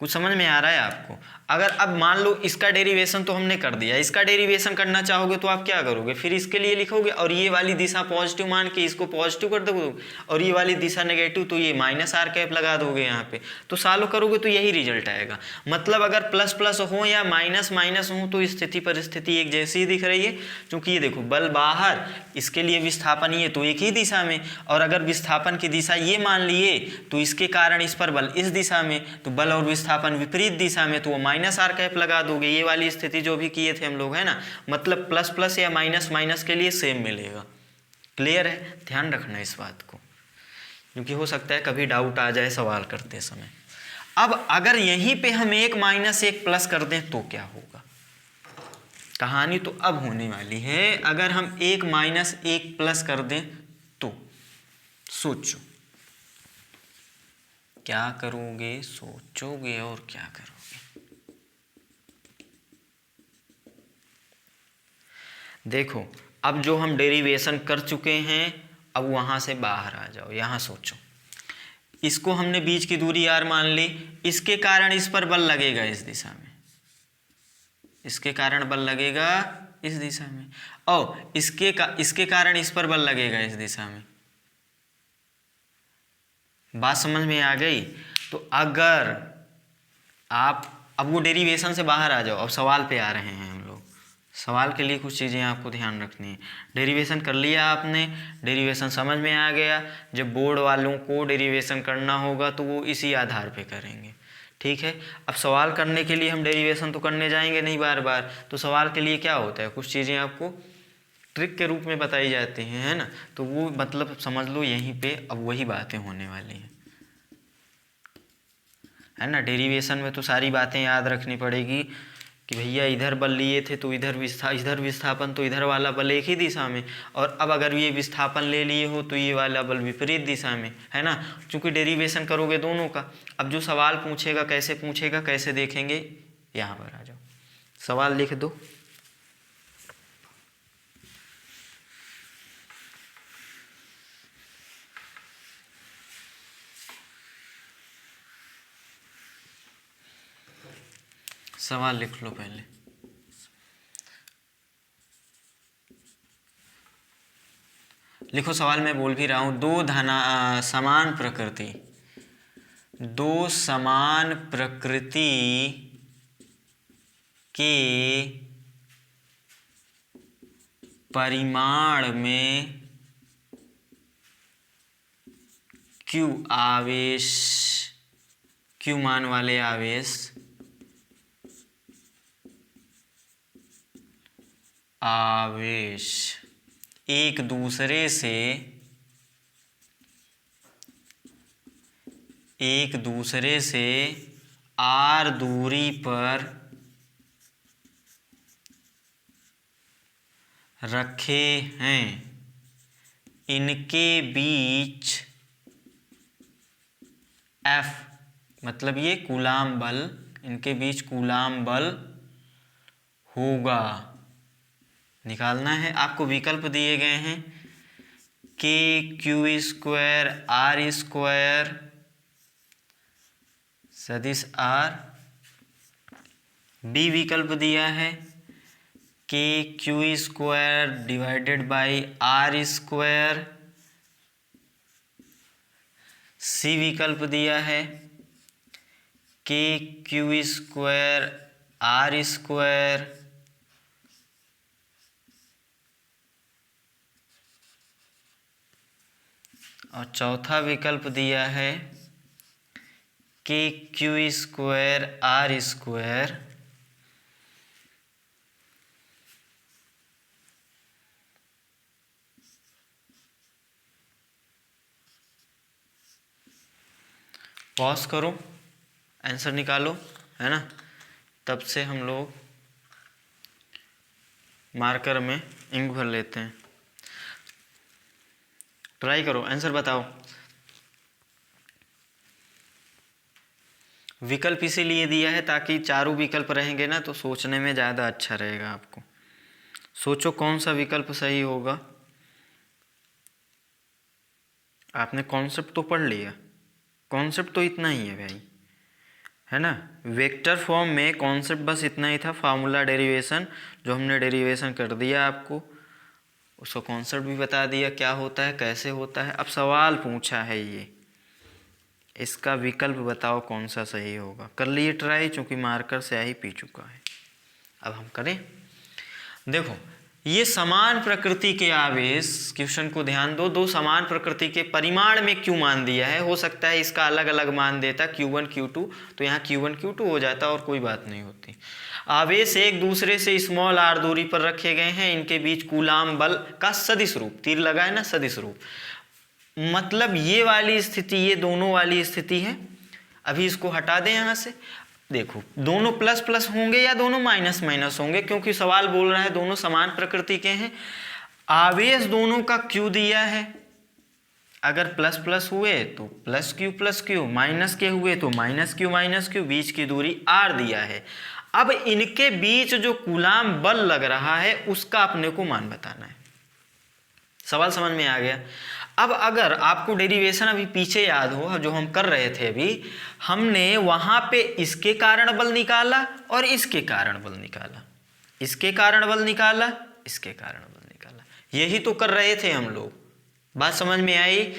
कुछ समझ में आ रहा है आपको। अगर अब मान लो इसका डेरिवेशन तो हमने कर दिया, इसका डेरिवेशन करना चाहोगे तो आप क्या करोगे, फिर इसके लिए लिखोगे और ये वाली दिशा पॉजिटिव मान के इसको पॉजिटिव कर दोगे और ये वाली दिशा नेगेटिव, तो ये माइनस आर कैप लगा दोगे यहाँ पे, तो सॉल्व करोगे तो यही रिजल्ट आएगा। मतलब अगर प्लस प्लस हो या माइनस माइनस हो तो स्थिति परिस्थिति एक जैसी ही दिख रही है, क्योंकि ये देखो बल बाहर, इसके लिए विस्थापन ये तो एक ही दिशा में, और अगर विस्थापन की दिशा ये मान लिए तो इसके कारण इस पर बल इस दिशा में, तो बल और विस्थापन विपरीत दिशा में, तो वो माइनस आर कैप लगा दोगे। ये वाली स्थिति जो भी किए थे हम लोग, है ना, मतलब प्लस प्लस या माइनस माइनस के लिए सेम मिलेगा। क्लियर है, ध्यान रखना इस बात को, क्योंकि हो सकता है कभी डाउट आ जाए सवाल करते समय। अब अगर यहीं पे हम एक माइनस एक प्लस कर दें तो क्या होगा, कहानी तो अब होने वाली है। अगर हम एक माइनस एक प्लस कर दें तो सोचो क्या करोगे, सोचोगे और क्या करोगे। देखो अब जो हम डेरिवेशन कर चुके हैं, अब वहां से बाहर आ जाओ, यहां सोचो, इसको हमने बीच की दूरी r मान ली, इसके कारण इस पर बल लगेगा इस दिशा में, इसके कारण बल लगेगा इस दिशा में, और इसके कारण इस पर बल लगेगा इस दिशा में। बात समझ में आ गई। तो अगर आप अब वो डेरिवेशन से बाहर आ जाओ, अब सवाल पे आ रहे हैं हम लोग। सवाल के लिए कुछ चीज़ें आपको ध्यान रखनी है। डेरिवेशन कर लिया आपने, डेरिवेशन समझ में आ गया। जब बोर्ड वालों को डेरिवेशन करना होगा तो वो इसी आधार पे करेंगे, ठीक है। अब सवाल करने के लिए हम डेरिवेशन तो करने जाएंगे नहीं बार बार, तो सवाल के लिए क्या होता है, कुछ चीज़ें आपको ट्रिक के रूप में बताई जाती हैं, है ना, तो वो मतलब समझ लो यहीं पे अब वही बातें होने वाली हैं, है ना। डेरिवेशन में तो सारी बातें याद रखनी पड़ेगी कि भैया इधर बल लिए थे तो इधर विस्थापन, तो इधर वाला बल एक ही दिशा में, और अब अगर ये विस्थापन ले लिए हो तो ये वाला बल विपरीत दिशा में, है ना, क्योंकि डेरिवेशन करोगे दोनों का। अब जो सवाल पूछेगा कैसे देखेंगे, यहाँ पर आ जाओ, सवाल लिख दो। सवाल लिख लो पहले। लिखो सवाल, मैं बोल भी रहा हूं। दो समान प्रकृति के परिमाण में Q मान वाले आवेश एक दूसरे से r दूरी पर रखे हैं, इनके बीच F मतलब ये कूलाम बल, इनके बीच कूलाम बल होगा। निकालना है आपको। विकल्प दिए गए हैं KQ² R² सदिश R। बी विकल्प दिया है KQ² डिवाइडेड बाई R²। सी विकल्प दिया है KQ² R²। और चौथा विकल्प दिया है KQ² R²। पॉज करो, आंसर निकालो, है ना। तब से हम लोग मार्कर में इंक भर लेते हैं। ट्राई करो, आंसर बताओ। विकल्प इसीलिए दिया है ताकि चारों विकल्प रहेंगे ना तो सोचने में ज़्यादा अच्छा रहेगा आपको। सोचो कौन सा विकल्प सही होगा। आपने कॉन्सेप्ट तो पढ़ लिया, कॉन्सेप्ट तो इतना ही है भाई, है ना। वेक्टर फॉर्म में कॉन्सेप्ट बस इतना ही था, फार्मूला डेरिवेशन, जो हमने डेरिवेशन कर दिया आपको, उसका कॉन्सेप्ट भी बता दिया क्या होता है कैसे होता है। अब सवाल पूछा है ये, इसका विकल्प बताओ कौन सा सही होगा। कर लिए ट्राई, चूंकि मार्कर से ही पी चुका है। अब हम करें। देखो ये समान प्रकृति के आवेश, क्वेश्चन को ध्यान दो, दो समान प्रकृति के परिमाण में क्यू मान दिया है। हो सकता है इसका अलग अलग मान देता Q1 Q2, तो यहाँ Q1 Q2 हो जाता और कोई बात नहीं होती। आवेश एक दूसरे से स्मॉल r दूरी पर रखे गए हैं, इनके बीच कूलाम बल का सदिश रूप, तीर लगा है ना, सदिश रूप, मतलब ये वाली स्थिति, ये दोनों वाली स्थिति है। अभी इसको हटा दें यहाँ से। देखो दोनों प्लस प्लस होंगे या दोनों माइनस माइनस होंगे, क्योंकि सवाल बोल रहा है दोनों समान प्रकृति के हैं। आवेश दोनों का क्यू दिया है, अगर प्लस प्लस हुए तो प्लस क्यू, माइनस के हुए तो माइनस क्यू, बीच की दूरी r दिया है। अब इनके बीच जो कूलाम बल लग रहा है उसका अपने को मान बताना है। सवाल समझ में आ गया। अब अगर आपको डेरिवेशन अभी पीछे याद हो जो हम कर रहे थे, अभी हमने वहां पे इसके कारण बल निकाला और इसके कारण बल निकाला, इसके कारण बल निकाला, इसके कारण बल निकाला, यही तो कर रहे थे हम लोग। बात समझ में आई।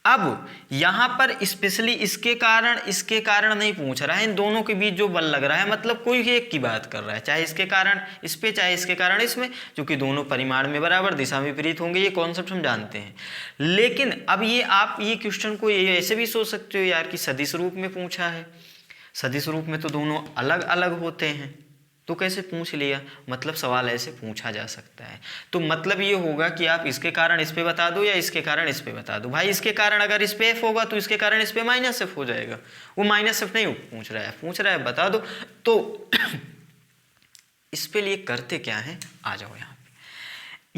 अब यहां पर स्पेशली इसके कारण नहीं पूछ रहा है, इन दोनों के बीच जो बल लग रहा है, मतलब कोई भी एक की बात कर रहा है, चाहे इसके कारण इस पे चाहे इसके कारण इसमें, क्योंकि दोनों परिमाण में बराबर दिशा में विपरीत होंगे, ये कॉन्सेप्ट हम जानते हैं। लेकिन अब ये आप ये क्वेश्चन को ये ऐसे भी सोच सकते हो यार कि सदिश रूप में पूछा है, सदिश रूप में तो दोनों अलग अलग होते हैं, तो कैसे पूछ लिया, मतलब सवाल ऐसे पूछा जा सकता है। तो मतलब ये होगा कि आप इसके कारण इस पे बता दो या इसके कारण इस पे बता दो। भाई इसके कारण अगर इस पे f होगा तो इसके कारण इस पे माइनस f हो जाएगा। वो माइनस f नहीं पूछ रहा है बता दो। तो इस पे लिए करते क्या है, आ जाओ यहाँ पे,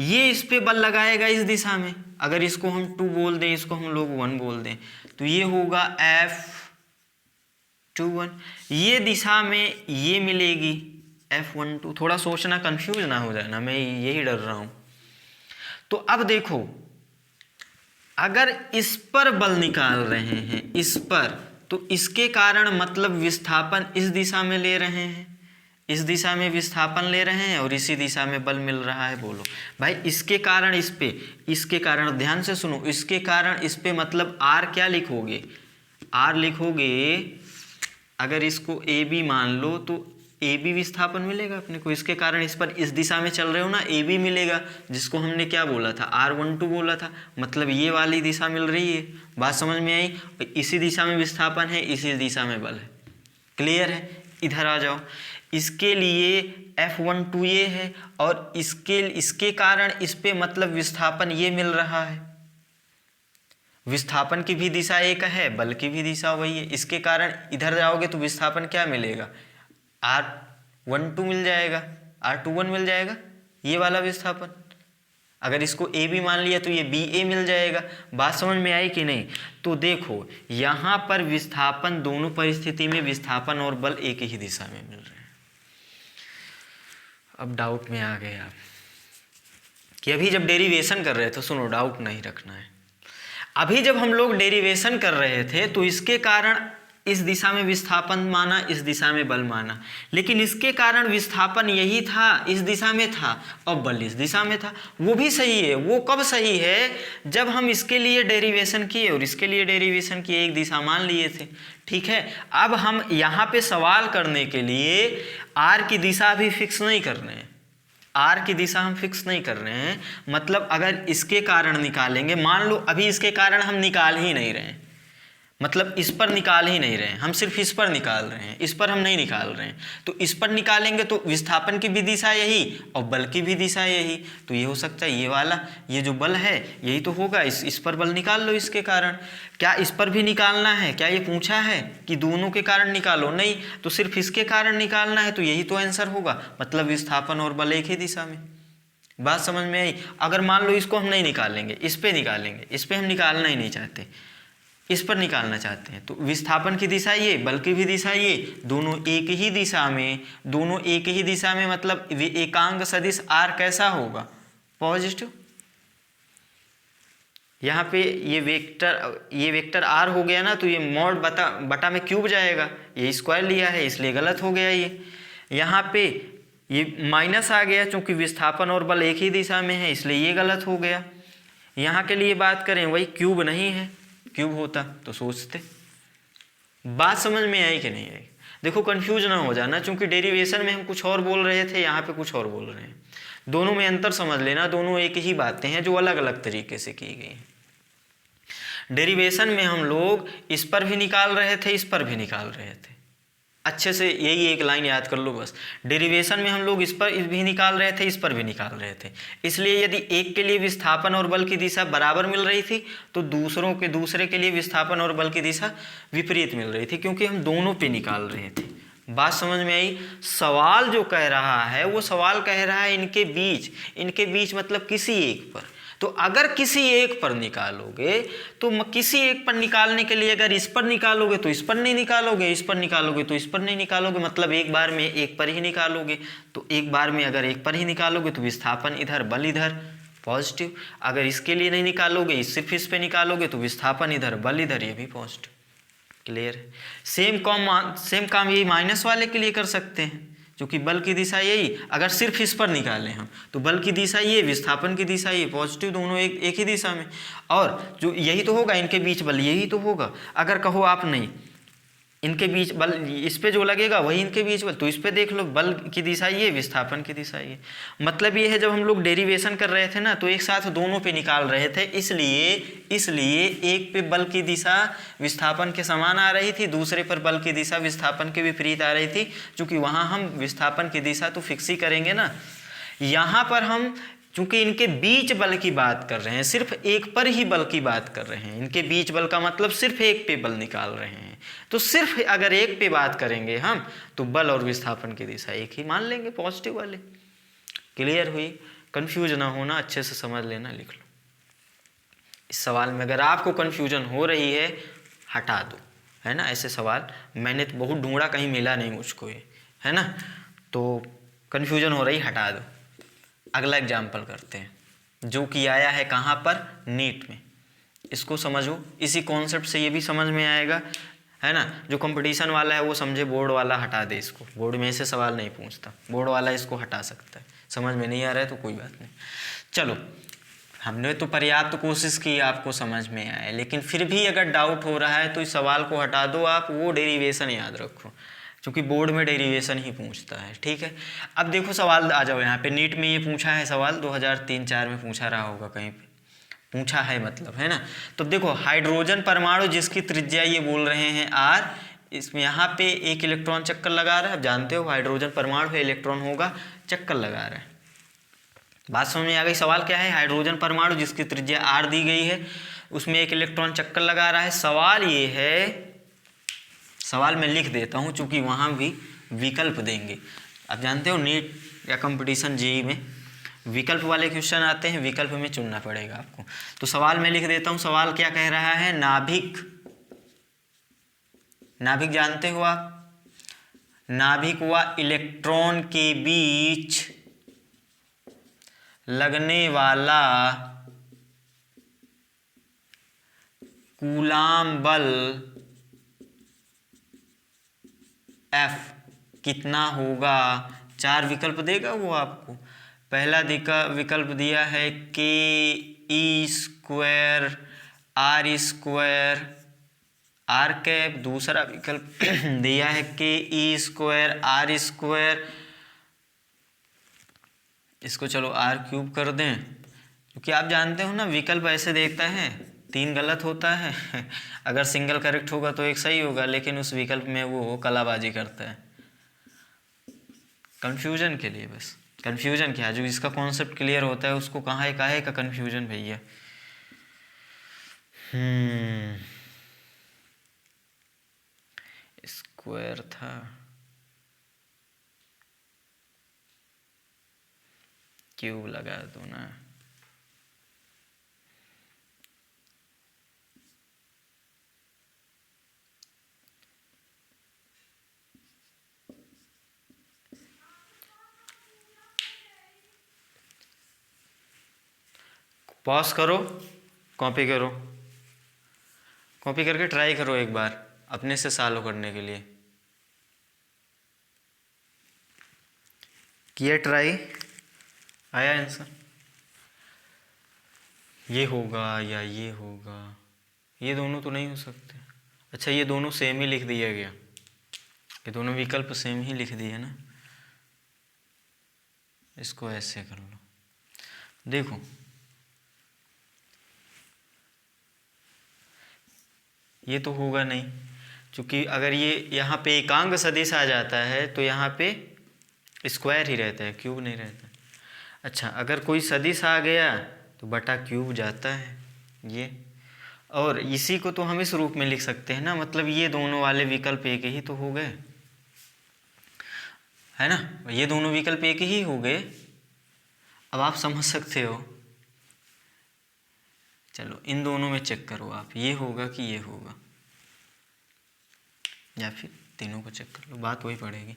ये इस पे बल लगाएगा इस दिशा में, अगर इसको हम 2 बोल दें, इसको हम लोग 1 बोल दें, तो ये होगा F21, ये दिशा में ये मिलेगी F12। थोड़ा सोचना, कंफ्यूज ना हो जाए ना, मैं यही डर रहा हूं। तो अब देखो अगर इस पर बल निकाल रहे हैं, इस पर, तो इसके कारण मतलब विस्थापन इस दिशा में ले रहे हैं, इस दिशा में विस्थापन ले रहे हैं और इसी दिशा में बल मिल रहा है। बोलो भाई इसके कारण इस पे, इसके कारण, ध्यान से सुनो, इसके कारण इस पे मतलब R क्या लिखोगे, R लिखोगे। अगर इसको AB मान लो तो AB विस्थापन मिलेगा अपने को, इसके कारण इस पर इस दिशा में चल रहे हो ना, AB मिलेगा, जिसको हमने क्या बोला था, R12 बोला था, मतलब ये वाली दिशा मिल रही है। बात समझ में आई। इसी दिशा में विस्थापन है, इसी दिशा में बल है। क्लियर है। इधर आ जाओ, इसके लिए F12 ये है और इसके कारण इस पे मतलब विस्थापन ये मिल रहा है। विस्थापन की भी दिशा एक है, बल की भी दिशा वही है। इसके कारण इधर जाओगे तो विस्थापन क्या मिलेगा, R12 मिल जाएगा, R21 मिल जाएगा, ये वाला विस्थापन। अगर इसको AB मान लिया तो ये BA मिल जाएगा। बात समझ में आई कि नहीं। तो देखो यहाँ पर विस्थापन, दोनों परिस्थिति में विस्थापन और बल एक ही दिशा में मिल रहे हैं। अब डाउट में आ गए आप कि अभी जब डेरिवेशन कर रहे थे, सुनो डाउट नहीं रखना है, अभी जब हम लोग डेरिवेशन कर रहे थे तो इसके कारण इस दिशा में विस्थापन माना, इस दिशा में बल माना, लेकिन इसके कारण विस्थापन यही था, इस दिशा में था, और बल इस दिशा में था। वो भी सही है। वो कब सही है, जब हम इसके लिए डेरिवेशन किए और इसके लिए डेरिवेशन किए, एक दिशा मान लिए थे। ठीक है। अब हम यहाँ पे सवाल करने के लिए R की दिशा भी फिक्स नहीं कर रहे हैं, R की दिशा हम फिक्स नहीं कर रहे हैं। मतलब अगर इसके कारण निकालेंगे, मान लो अभी इसके कारण हम निकाल ही नहीं रहे हैं, मतलब इस पर निकाल ही नहीं रहे हैं, हम सिर्फ इस पर निकाल रहे हैं, इस पर हम नहीं निकाल रहे हैं। तो इस पर निकालेंगे तो विस्थापन की भी दिशा यही और बल की भी दिशा यही, तो ये हो सकता है ये वाला, ये जो बल है यही तो होगा। इस पर बल निकाल लो इसके कारण। क्या इस पर भी निकालना है, क्या ये पूछा है कि दोनों के कारण निकालो, नहीं, तो सिर्फ इसके कारण निकालना है, तो यही तो आंसर होगा, मतलब विस्थापन और बल एक ही दिशा में। बात समझ में आई। अगर मान लो इसको हम नहीं निकालेंगे, इस पे निकालेंगे, इस पे हम निकालना ही नहीं चाहते, इस पर निकालना चाहते हैं, तो विस्थापन की दिशा ये, बल की भी दिशा ये, दोनों एक ही दिशा में, दोनों एक ही दिशा में, मतलब एकांक सदिश R कैसा होगा, पॉजिटिव। यहाँ पे ये वेक्टर आर हो गया ना, तो ये मॉड बटा में क्यूब जाएगा, ये स्क्वायर लिया है इसलिए गलत हो गया ये। यहाँ पे ये माइनस आ गया, चूंकि विस्थापन और बल एक ही दिशा में है इसलिए ये गलत हो गया। यहाँ के लिए बात करें वही क्यूब नहीं है, क्यूब होता तो सोचते। बात समझ में आई कि नहीं आई? देखो कंफ्यूज ना हो जाना, चूंकि डेरिवेशन में हम कुछ और बोल रहे थे, यहाँ पे कुछ और बोल रहे हैं। दोनों में अंतर समझ लेना, दोनों एक ही बातें हैं जो अलग अलग तरीके से की गई हैं। डेरिवेशन में हम लोग इस पर भी निकाल रहे थे, इस पर भी निकाल रहे थे। अच्छे से यही एक लाइन याद कर लो बस। डेरिवेशन में हम लोग इस पर भी निकाल रहे थे, इस पर भी निकाल रहे थे। इसलिए यदि एक के लिए विस्थापन और बल की दिशा बराबर मिल रही थी तो दूसरे के लिए विस्थापन और बल की दिशा विपरीत मिल रही थी, क्योंकि हम दोनों पे निकाल रहे थे। बात समझ में आई? सवाल जो कह रहा है वो सवाल कह रहा है इनके बीच मतलब किसी एक पर। तो अगर किसी एक पर निकालोगे तो किसी एक पर निकालने के लिए अगर इस पर निकालोगे तो इस पर नहीं निकालोगे, इस पर निकालोगे तो इस पर नहीं निकालोगे, मतलब एक बार में एक पर ही निकालोगे। तो एक बार में अगर एक पर ही निकालोगे तो विस्थापन इधर बल इधर पॉजिटिव, अगर इसके लिए नहीं निकालोगे सिर्फ इस पे निकालोगे तो विस्थापन इधर बल इधर, ये भी पॉजिटिव। क्लियर है? सेम काम यही माइनस वाले के लिए कर सकते हैं, क्योंकि बल की दिशा यही, अगर सिर्फ इस पर निकालें हम तो बल की दिशा ये, विस्थापन की दिशा ये, पॉजिटिव, दोनों एक ही दिशा में। और जो यही तो होगा, इनके बीच बल यही तो होगा। अगर कहो आप नहीं, इनके बीच बल इस पे जो लगेगा वही इनके बीच बल, तो इस पे देख लो बल की दिशा ये, विस्थापन की दिशा ये। मतलब ये है जब हम लोग डेरिवेशन कर रहे थे ना तो एक साथ दोनों पे निकाल रहे थे, इसलिए एक पे बल की दिशा विस्थापन के समान आ रही थी, दूसरे पर बल की दिशा विस्थापन के विपरीत आ रही थी, क्योंकि वहाँ हम विस्थापन की दिशा तो फिक्स ही करेंगे ना। यहाँ पर हम चूंकि इनके बीच बल की बात कर रहे हैं, सिर्फ एक पर ही बल की बात कर रहे हैं, इनके बीच बल का मतलब सिर्फ एक पे बल निकाल रहे हैं, तो सिर्फ अगर एक पे बात करेंगे हम तो बल और विस्थापन की दिशा एक ही मान लेंगे, पॉजिटिव वाले। क्लियर हुई? कंफ्यूज ना होना, अच्छे से समझ लेना, लिख लो। इस सवाल में अगर आपको कंफ्यूजन हो रही है हटा दो, है ना। ऐसे सवाल मैंने तो बहुत ढूंढा, कहीं मिला नहीं मुझको ये, है ना। तो कंफ्यूजन हो रही हटा दो। अगला एग्जाम्पल करते हैं, जो कि आया है कहाँ पर, नीट में। इसको समझो, इसी कॉन्सेप्ट से ये भी समझ में आएगा, है ना। जो कंपटीशन वाला है वो समझे, बोर्ड वाला हटा दे इसको, बोर्ड में ऐसे सवाल नहीं पूछता, बोर्ड वाला इसको हटा सकता है। समझ में नहीं आ रहा है तो कोई बात नहीं, चलो। हमने तो पर्याप्त कोशिश की आपको समझ में आए, लेकिन फिर भी अगर डाउट हो रहा है तो इस सवाल को हटा दो आप, वो डेरिवेशन याद रखो, क्योंकि बोर्ड में डेरिवेशन ही पूछता है, ठीक है। अब देखो सवाल आ जाओ यहाँ पे, नीट में ये पूछा है सवाल, 2003-4 में पूछा रहा होगा कहीं पे, पूछा है मतलब, है ना। तो देखो हाइड्रोजन परमाणु जिसकी त्रिज्या ये बोल रहे हैं R, इसमें यहाँ पे एक इलेक्ट्रॉन चक्कर लगा रहा है। अब जानते हो हाइड्रोजन परमाणु है, इलेक्ट्रॉन होगा, चक्कर लगा रहा है। बात समझ में आ गई? सवाल क्या है, हाइड्रोजन परमाणु जिसकी त्रिज्या R दी गई है, उसमें एक इलेक्ट्रॉन चक्कर लगा रहा है। सवाल ये है, सवाल मैं लिख देता हूँ चूंकि वहाँ भी विकल्प देंगे। आप जानते हो नीट या कंपटीशन जेईई में विकल्प वाले क्वेश्चन आते हैं, विकल्प में चुनना पड़ेगा आपको। तो सवाल मैं लिख देता हूँ, सवाल क्या कह रहा है, नाभिक, नाभिक जानते हो आप, नाभिक व इलेक्ट्रॉन के बीच लगने वाला कूलाम बल F कितना होगा। 4 विकल्प देगा वो आपको। पहला विकल्प दिया है k² r² r कैप। दूसरा विकल्प दिया है k² r², इसको चलो r³ कर दें, क्योंकि आप जानते हो ना विकल्प ऐसे देता है 3 गलत होता है अगर सिंगल करेक्ट होगा तो एक सही होगा, लेकिन उस विकल्प में वो कलाबाजी करता है। कंफ्यूजन के लिए बस, कंफ्यूजन क्या है, जो इसका कॉन्सेप्ट क्लियर होता है उसको कहाँ काहे का कंफ्यूजन भैया। स्क्वायर था, क्यूब लगा दो ना। पॉज करो, कॉपी करो, कॉपी करके ट्राई करो एक बार अपने से सॉल्व करने के लिए। किया ट्राई, आया आंसर? ये होगा या ये होगा? ये दोनों तो नहीं हो सकते। अच्छा, ये दोनों सेम ही लिख दिया गया, ये दोनों विकल्प सेम ही लिख दिए ना। इसको ऐसे कर लो, देखो ये तो होगा नहीं, क्योंकि अगर ये यहाँ पे एकांक सदिश आ जाता है तो यहाँ पे स्क्वायर ही रहता है, क्यूब नहीं रहता। अच्छा, अगर कोई सदिश आ गया तो बटा क्यूब जाता है ये, और इसी को तो हम इस रूप में लिख सकते हैं ना, मतलब ये दोनों वाले विकल्प एक ही तो हो गए, है ना, ये दोनों विकल्प एक ही हो गए। अब आप समझ सकते हो, चलो इन दोनों में चेक करो आप, ये होगा कि ये होगा, या फिर तीनों को चेक कर लो, बात वही पड़ेगी।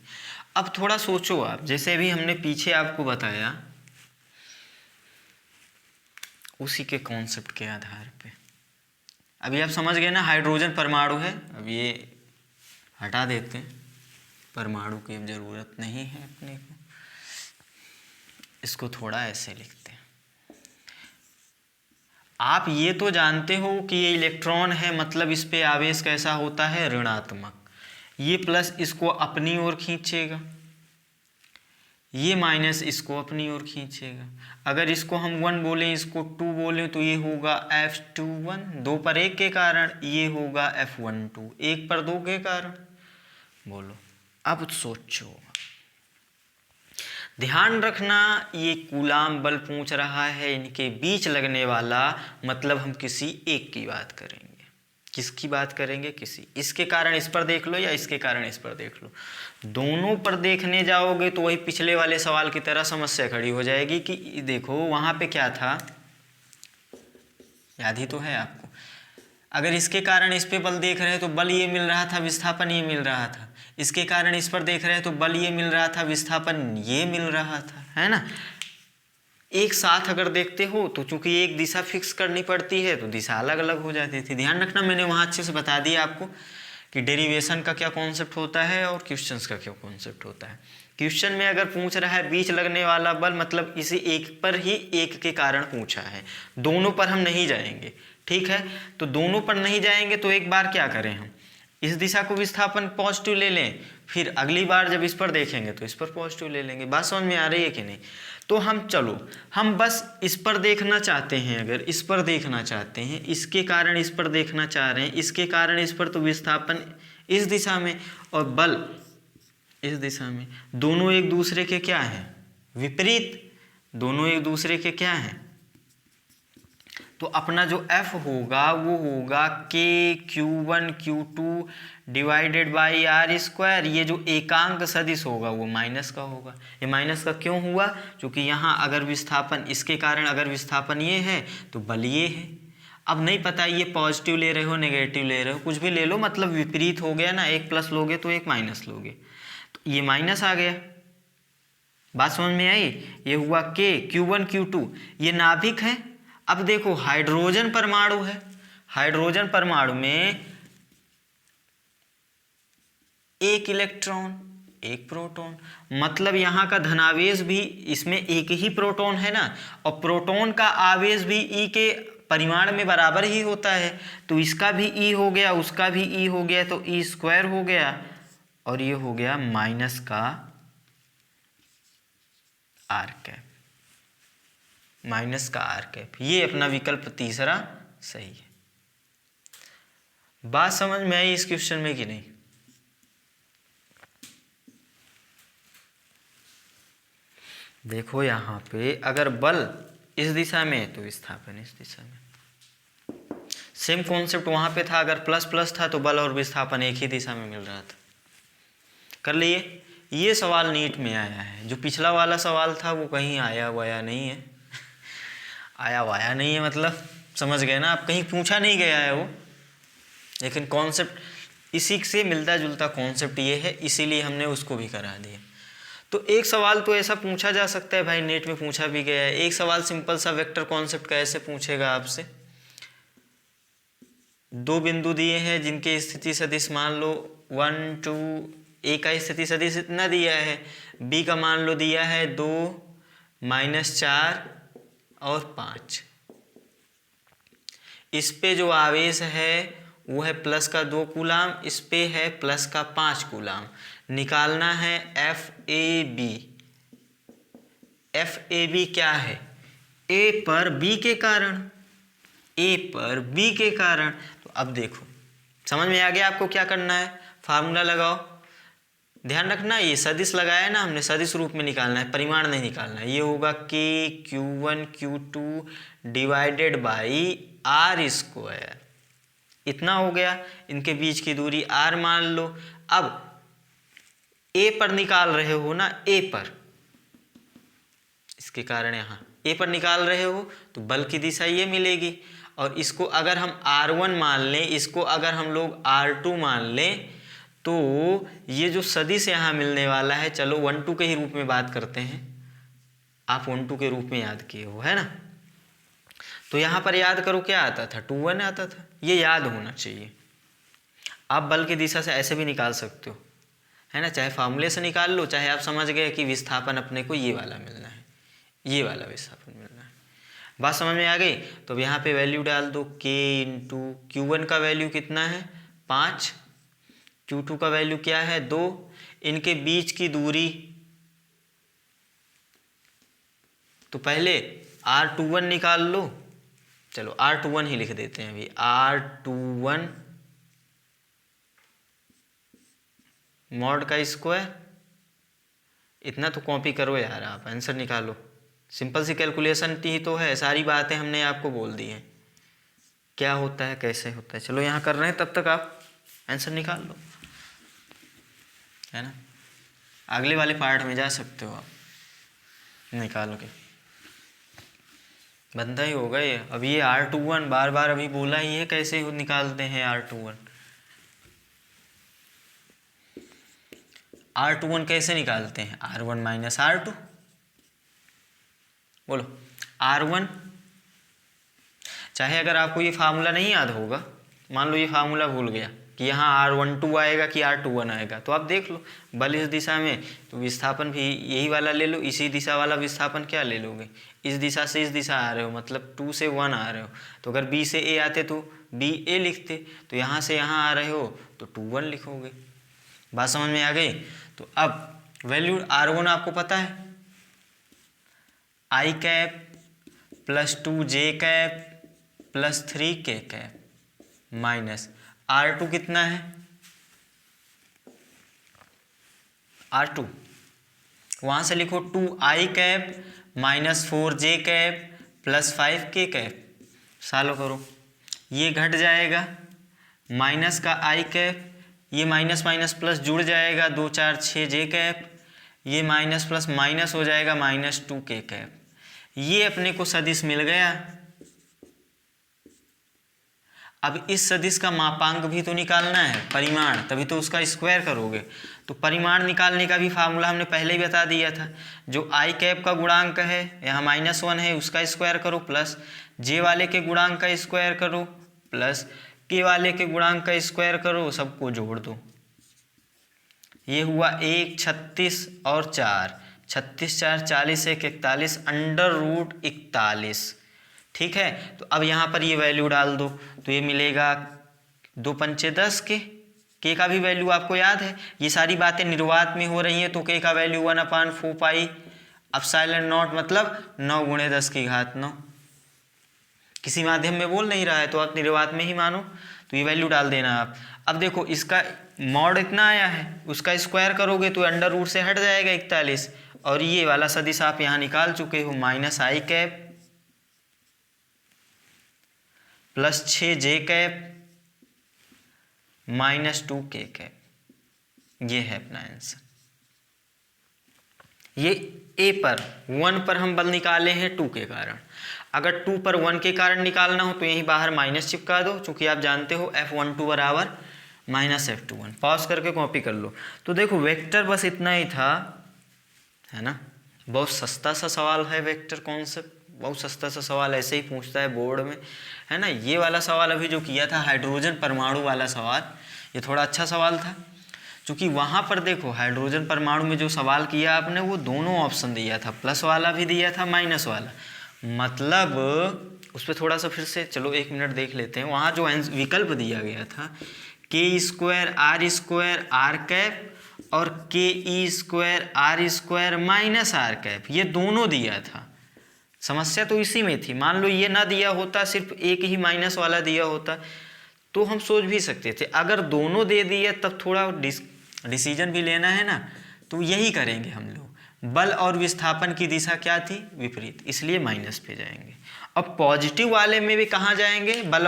अब थोड़ा सोचो आप, जैसे अभी हमने पीछे आपको बताया उसी के कॉन्सेप्ट के आधार पे, अभी आप समझ गए ना, हाइड्रोजन परमाणु है। अब ये हटा देते हैं, परमाणु की अब जरूरत नहीं है अपने को, इसको थोड़ा ऐसे लिखते हैं। आप ये तो जानते हो कि ये इलेक्ट्रॉन है, मतलब इस पे आवेश कैसा होता है, ऋणात्मक। ये प्लस इसको अपनी ओर खींचेगा, ये माइनस इसको अपनी ओर खींचेगा। अगर इसको हम 1 बोलें, इसको 2 बोलें, तो ये होगा F21, 2 पर 1 के कारण, ये होगा F12, 1 पर 2 के कारण। बोलो, अब सोचो, ध्यान रखना, ये कूलाम बल पूछ रहा है, इनके बीच लगने वाला, मतलब हम किसी एक की बात करेंगे। किसकी बात करेंगे? किसी, इसके कारण इस पर देख लो या इसके कारण इस पर देख लो, दोनों पर देखने जाओगे तो वही पिछले वाले सवाल की तरह समस्या खड़ी हो जाएगी कि देखो वहां पे क्या था, याद ही तो है आपको। अगर इसके कारण इस पे बल देख रहे हैं तो बल ये मिल रहा था, विस्थापन ये मिल रहा था। इसके कारण इस पर देख रहे हैं तो बल ये मिल रहा था, विस्थापन ये मिल रहा था, है ना। एक साथ अगर देखते हो तो चूंकि एक दिशा फिक्स करनी पड़ती है तो दिशा अलग अलग हो जाती थी। ध्यान रखना, मैंने वहाँ अच्छे से बता दिया आपको कि डेरिवेशन का क्या कॉन्सेप्ट होता है और क्वेश्चंस का क्या कॉन्सेप्ट होता है। क्वेश्चन में अगर पूछ रहा है बीच लगने वाला बल, मतलब इसी एक पर ही एक के कारण पूछा है, दोनों पर हम नहीं जाएंगे, ठीक है। तो दोनों पर नहीं जाएंगे तो एक बार क्या करें, हम इस दिशा को विस्थापन पॉजिटिव ले लें, फिर अगली बार जब इस पर देखेंगे तो इस पर पॉजिटिव ले लेंगे। बात समझ में आ रही है कि नहीं? तो हम बस इस पर देखना चाहते हैं, अगर इस पर देखना चाहते हैं, इसके कारण इस पर देखना चाह रहे हैं, इसके कारण इस पर, तो विस्थापन इस दिशा में और बल इस दिशा में, दोनों एक दूसरे के क्या हैं? विपरीत। दोनों एक दूसरे के क्या हैं? तो अपना जो F होगा वो होगा KQ1 Q2 divided by R square. ये जो एकांक सदिश होगा वो माइनस का होगा। ये माइनस का क्यों हुआ? क्योंकि यहाँ अगर विस्थापन, इसके कारण अगर विस्थापन ये है तो बल ये है। अब नहीं पता ये पॉजिटिव ले रहे हो नेगेटिव ले रहे हो, कुछ भी ले लो, मतलब विपरीत हो गया ना, एक प्लस लोगे तो एक माइनस लोगे, तो ये माइनस आ गया। बात समझ में आई? ये हुआ KQ1 Q2, ये नाभिक है। अब देखो हाइड्रोजन परमाणु है, हाइड्रोजन परमाणु में एक इलेक्ट्रॉन एक प्रोटॉन, मतलब यहाँ का धनावेश भी, इसमें एक ही प्रोटॉन है ना, और प्रोटॉन का आवेश भी E के परिमाण में बराबर ही होता है, तो इसका भी E हो गया, उसका भी E हो गया, तो E स्क्वायर हो गया, और ये हो गया माइनस का R कैप, माइनस का R कैप। ये अपना विकल्प तीसरा सही है। बात समझ में आई इस क्वेश्चन में कि नहीं? देखो यहाँ पे अगर बल इस दिशा में तो विस्थापन इस दिशा में, सेम कॉन्सेप्ट वहां पे था। अगर प्लस प्लस था तो बल और विस्थापन एक ही दिशा में मिल रहा था। कर लिए? ये सवाल नीट में आया है, जो पिछला वाला सवाल था वो कहीं आया वाया नहीं है। आया वाया नहीं है मतलब समझ गए ना आप, कहीं पूछा नहीं गया है वो, लेकिन कॉन्सेप्ट इसी से मिलता जुलता कॉन्सेप्ट ये है, इसीलिए हमने उसको भी करा दिया। तो एक सवाल तो ऐसा पूछा जा सकता है भाई, नेट में पूछा भी गया है। एक सवाल सिंपल सा वेक्टर कॉन्सेप्ट का ऐसे पूछेगा आपसे दो बिंदु दिए हैं जिनके स्थिति सदिश मान लो 1 2, ए का स्थिति सदिश इतना दिया है, बी का मान लो दिया है 2 -4 और 5। इस पे जो आवेश है वो है प्लस का 2 कूलाम, इस पे है प्लस का 5 कूलाम। निकालना है FAB। FAB क्या है? ए पर बी के कारण, ए पर बी के कारण। तो अब देखो समझ में आ गया आपको क्या करना है, फार्मूला लगाओ। ध्यान रखना ये सदिश लगाया ना हमने, सदिश रूप में निकालना है, परिमाण नहीं निकालना है। ये होगा K Q1 Q2 divided by R square, इतना हो गया। इनके बीच की दूरी R मान लो। अब A पर निकाल रहे हो ना, A पर, इसके कारण यहाँ A पर निकाल रहे हो तो बल की दिशा ये मिलेगी। और इसको अगर हम R1 मान लें, इसको अगर हम लोग R2 मान लें, तो ये जो सदिश यहाँ मिलने वाला है, चलो 1 2 के ही रूप में बात करते हैं। आप 1 2 के रूप में याद किए हो, है ना। तो यहाँ पर याद करो क्या आता था, 2 1 आता था, ये याद होना चाहिए। आप बल की दिशा से ऐसे भी निकाल सकते हो, है ना, चाहे फार्मूले से निकाल लो, चाहे आप समझ गए कि विस्थापन अपने को ये वाला मिलना है, ये वाला विस्थापन मिलना है। बात समझ में आ गई। तो अब यहाँ पे वैल्यू डाल दो, K इंटू Q1 का वैल्यू कितना है 5, Q2 का वैल्यू क्या है 2, इनके बीच की दूरी, तो पहले R21 निकाल लो। चलो R21 ही लिख देते हैं अभी, R21 मॉड का स्क्वायर। इतना तो कॉपी करो यार, आप आंसर निकालो। सिंपल सी कैलकुलेशन ही तो है, सारी बातें हमने आपको बोल दी हैं क्या होता है कैसे होता है। चलो यहाँ कर रहे हैं, तब तक आप आंसर निकाल लो, है ना। अगले वाले पार्ट में जा सकते हो आप, निकालो के बंदा ही होगा ये। अब ये R21 बार बार अभी बोला ही है, कैसे निकालते हैं R21। R21 कैसे निकालते हैं, R1 माइनस R2। बोलो R1, चाहे अगर आपको ये फार्मूला नहीं याद होगा, मान लो ये फार्मूला भूल गया कि यहाँ R12 आएगा कि R21 आएगा, तो आप देख लो बल इस दिशा में, तो विस्थापन भी यही वाला ले लो, इसी दिशा वाला विस्थापन क्या ले लोगे, इस दिशा से इस दिशा आ रहे हो, मतलब 2 से 1 आ रहे हो, तो अगर B से A आते तो BA लिखते, तो यहाँ से यहाँ आ रहे हो तो 2 1 लिखोगे। बात समझ में आ गई। तो अब वैल्यू R1 आपको पता है, I cap plus 2J cap plus 3K cap minus R2 कितना है, R2 वहाँ से लिखो 2I cap minus 4J cap plus 5K cap, सालो करो, ये घट जाएगा, माइनस का I कैप, ये माइनस माइनस प्लस जुड़ जाएगा, 2 4 6J कैप, ये माइनस प्लस माइनस हो जाएगा, माइनस 2K कैप। ये अपने को सदिश मिल गया। अब इस सदिश का मापांक भी तो निकालना है, परिमाण, तभी तो उसका स्क्वायर करोगे। तो परिमाण निकालने का भी फार्मूला हमने पहले ही बता दिया था। जो I कैप का गुणांक है यहाँ -1 है, उसका स्क्वायर करो, प्लस J वाले के गुणांक का स्क्वायर करो, प्लस K वाले के गुणांक का स्क्वायर करो, सबको जोड़ दो। ये हुआ 1 36 और 4, 36 4 40 1 41 √41, ठीक है। तो अब यहाँ पर ये वैल्यू डाल दो, तो ये मिलेगा 2 पंचे 10 के का भी वैल्यू आपको याद है। ये सारी बातें निर्वात में हो रही हैं, तो के का वैल्यू 1/4 पाई एप्सिलॉन नॉट, मतलब 9 × 10⁻9। किसी माध्यम में बोल नहीं रहा है तो आप निर्वात में ही मानो, तो ये वैल्यू डाल देना आप। अब देखो इसका मॉड इतना आया है, उसका स्क्वायर करोगे तो अंडर रूट से हट जाएगा 41, और ये वाला सदिश आप यहाँ निकाल चुके हो, -I cap plus 6J cap minus 2K cap, ये है अपना आंसर। ये A पर 1 पर हम बल निकाले हैं 2 के कारण। अगर 2 पर 1 के कारण निकालना हो तो यहीं बाहर माइनस चिपका दो, चूंकि आप जानते हो F12 बराबर -F21। पॉज करके कॉपी कर लो। तो देखो वेक्टर बस इतना ही था, है ना। बहुत सस्ता सा सवाल है वेक्टर कॉन्सेप्ट, बहुत सस्ता सा सवाल ऐसे ही पूछता है बोर्ड में, है ना। ये वाला सवाल अभी जो किया था हाइड्रोजन परमाणु वाला सवाल, ये थोड़ा अच्छा सवाल था, क्योंकि वहाँ पर देखो हाइड्रोजन परमाणु में जो सवाल किया आपने वो दोनों ऑप्शन दिया था, प्लस वाला भी दिया था माइनस वाला, मतलब उस पर थोड़ा सा फिर से चलो 1 मिनट देख लेते हैं। वहाँ जो विकल्प दिया गया था k² r² और ke² r² - r, ये दोनों दिया था। समस्या तो इसी में थी। मान लो ये ना दिया होता, सिर्फ एक ही माइनस वाला दिया होता, तो हम सोच भी सकते थे। अगर दोनों दे दिए तब थोड़ा डिसीजन भी लेना है ना, तो यही करेंगे हम लोग। बल और विस्थापन की दिशा क्या थी? विपरीत, इसलिए माइनस पे जाएंगे। अब पॉजिटिव वाले में भी कहाँ जाएंगे? बल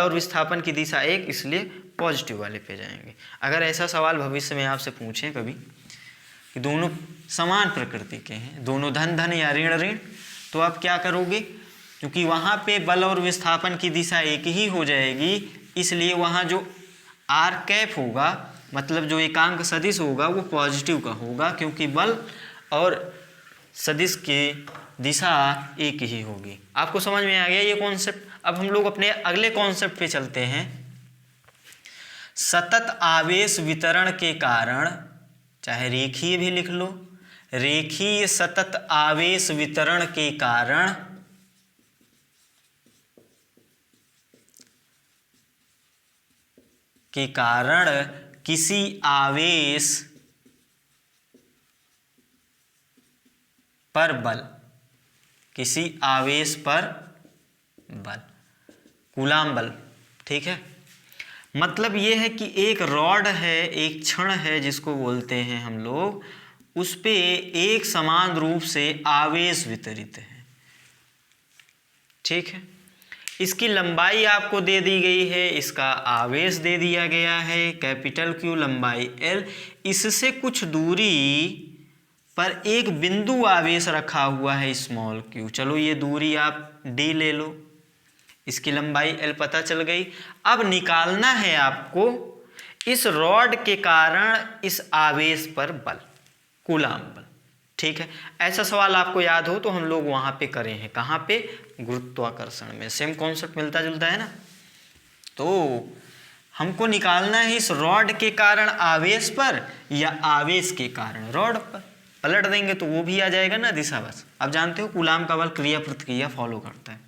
और विस्थापन की दिशा एक, इसलिए पॉजिटिव वाले पे जाएंगे। अगर ऐसा सवाल भविष्य में आपसे पूछें कभी कि दोनों समान प्रकृति के हैं, दोनों धन धन या ऋण ऋण, तो आप क्या करोगे? क्योंकि वहाँ पे बल और विस्थापन की दिशा एक ही हो जाएगी, इसलिए वहाँ जो r² होगा, मतलब जो एकांक सदिश होगा वो पॉजिटिव का होगा, क्योंकि बल और सदिश की दिशा एक ही होगी। आपको समझ में आ गया ये कॉन्सेप्ट? अब हम लोग अपने अगले कॉन्सेप्ट पे चलते हैं। सतत आवेश वितरण के कारण, चाहे रेखीय भी लिख लो, रेखीय सतत आवेश वितरण के कारण किसी आवेश पर बल, किसी आवेश पर बल, कूलाम बल, ठीक है। मतलब ये है कि एक रॉड है, एक छड़ है जिसको बोलते हैं हम लोग, उस पे एक समान रूप से आवेश वितरित है, ठीक है। इसकी लंबाई आपको दे दी गई है, इसका आवेश दे दिया गया है कैपिटल Q, लंबाई L। इससे कुछ दूरी पर एक बिंदु आवेश रखा हुआ है स्मॉल q। चलो ये दूरी आप d ले लो, इसकी लंबाई L पता चल गई। अब निकालना है आपको इस रॉड के कारण इस आवेश पर बल, कूलाम बल, ठीक है। ऐसा सवाल आपको याद हो तो हम लोग वहां पे करे हैं, कहाँ पे? गुरुत्वाकर्षण में। सेम कॉन्सेप्ट मिलता जुलता है ना। तो हमको निकालना है इस रॉड के कारण आवेश पर या आवेश के कारण रॉड पर। पलट देंगे तो वो भी आ जाएगा ना दिशा बस। अब जानते हो कूलाम का बल क्रिया प्रतिक्रिया फॉलो करता है।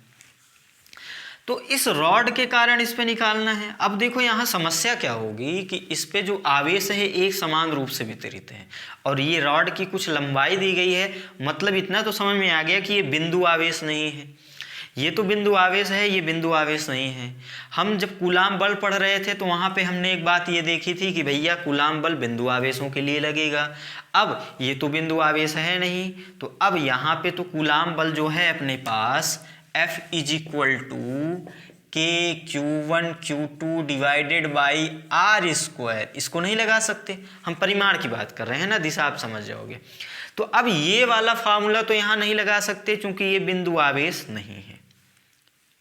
तो इस रॉड के कारण इस पे निकालना है। अब देखो यहाँ समस्या क्या होगी कि इस पे जो आवेश है एक समान रूप से वितरित है और ये रॉड की कुछ लंबाई दी गई है, मतलब इतना तो समझ में आ गया कि ये बिंदु आवेश नहीं है। ये तो बिंदु आवेश है, ये बिंदु आवेश नहीं है। हम जब कूलाम बल पढ़ रहे थे तो वहाँ पे हमने एक बात ये देखी थी कि भैया कूलाम बल बिंदु आवेशों के लिए लगेगा। अब ये तो बिंदु आवेश है नहीं, तो अब यहाँ पे तो कूलाम बल जो है अपने पास F = KQ1Q2 divided by r²। इसको नहीं लगा सकते, हम परिमाण की बात कर रहे हैं ना, दिशा आप समझ जाओगे। तो अब ये वाला फार्मूला तो यहाँ नहीं लगा सकते क्योंकि ये बिंदु आवेश नहीं है।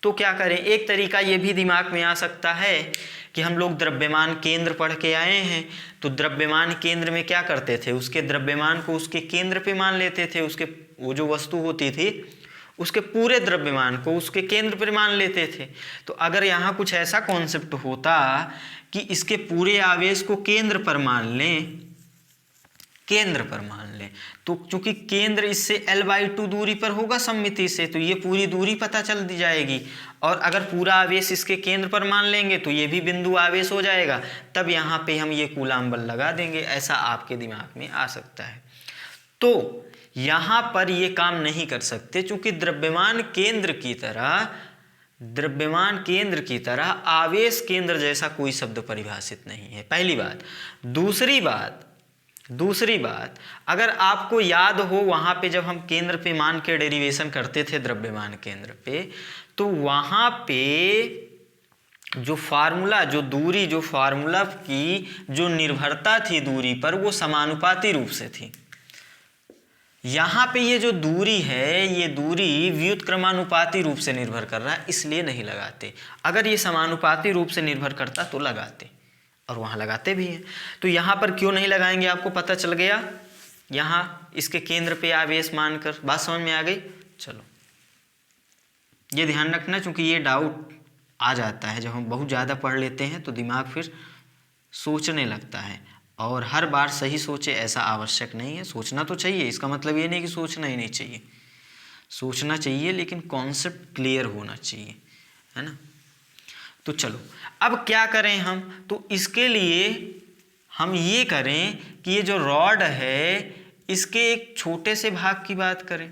तो क्या करें? एक तरीका ये भी दिमाग में आ सकता है कि हम लोग द्रव्यमान केंद्र पढ़ के आए हैं, तो द्रव्यमान केंद्र में क्या करते थे? उसके द्रव्यमान को उसके केंद्र पे मान लेते थे। उसके वो जो वस्तु होती थी उसके पूरे द्रव्यमान को उसके केंद्र पर मान लेते थे। तो अगर यहाँ कुछ ऐसा कॉन्सेप्ट होता कि इसके पूरे आवेश को केंद्र पर मान लें, केंद्र पर मान लें, तो चूंकि केंद्र इससे L/2 दूरी पर होगा सममिति से, तो ये पूरी दूरी पता चल जाएगी। और अगर पूरा आवेश इसके केंद्र पर मान लेंगे तो ये भी बिंदु आवेश हो जाएगा। तब यहाँ पे हम ये कूलाम बल लगा देंगे। ऐसा आपके दिमाग में आ सकता है। तो यहाँ पर ये काम नहीं कर सकते क्योंकि द्रव्यमान केंद्र की तरह आवेश केंद्र जैसा कोई शब्द परिभाषित नहीं है, पहली बात। दूसरी बात, अगर आपको याद हो वहाँ पे जब हम केंद्र पे मान के डेरिवेशन करते थे द्रव्यमान केंद्र पे, तो वहाँ पे जो फार्मूला की जो निर्भरता थी दूरी पर, वो समानुपाती रूप से थी। यहाँ पे ये जो दूरी है, ये दूरी व्युत्क्रमानुपाती रूप से निर्भर कर रहा है, इसलिए नहीं लगाते। अगर ये समानुपाती रूप से निर्भर करता तो लगाते, और वहाँ लगाते भी हैं। तो यहाँ पर क्यों नहीं लगाएंगे आपको पता चल गया। यहाँ इसके केंद्र पे आवेश मानकर बात समझ में आ गई। चलो ये ध्यान रखना, क्योंकि ये डाउट आ जाता है जब हम बहुत ज़्यादा पढ़ लेते हैं तो दिमाग फिर सोचने लगता है, और हर बार सही सोचे ऐसा आवश्यक नहीं है। सोचना तो चाहिए, इसका मतलब ये नहीं कि सोचना ही नहीं चाहिए, सोचना चाहिए, लेकिन कॉन्सेप्ट क्लियर होना चाहिए, है ना। तो चलो अब क्या करें हम, तो इसके लिए हम ये करें कि ये जो रॉड है इसके एक छोटे से भाग की बात करें,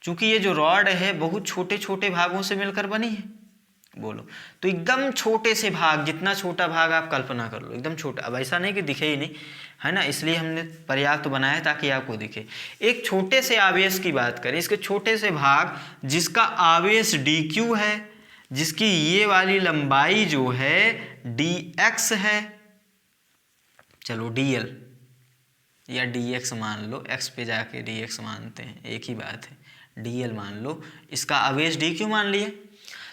क्योंकि ये जो रॉड है बहुत छोटे छोटे भागों से मिलकर बनी है। बोलो, तो एकदम छोटे से भाग, जितना छोटा भाग आप कल्पना कर लो, एकदम छोटा। अब ऐसा नहीं कि दिखे ही नहीं, है ना, इसलिए हमने पर्याप्त बनाया ताकि आपको दिखे। एक छोटे से आवेश की बात करें, इसके छोटे से भाग जिसका आवेश dq है, जिसकी ये वाली लंबाई जो है dx है, चलो dl या dx मान लो, x पे जाके dx मानते हैं, एक ही बात है, dl मान लो, इसका आवेश dq मान लिए।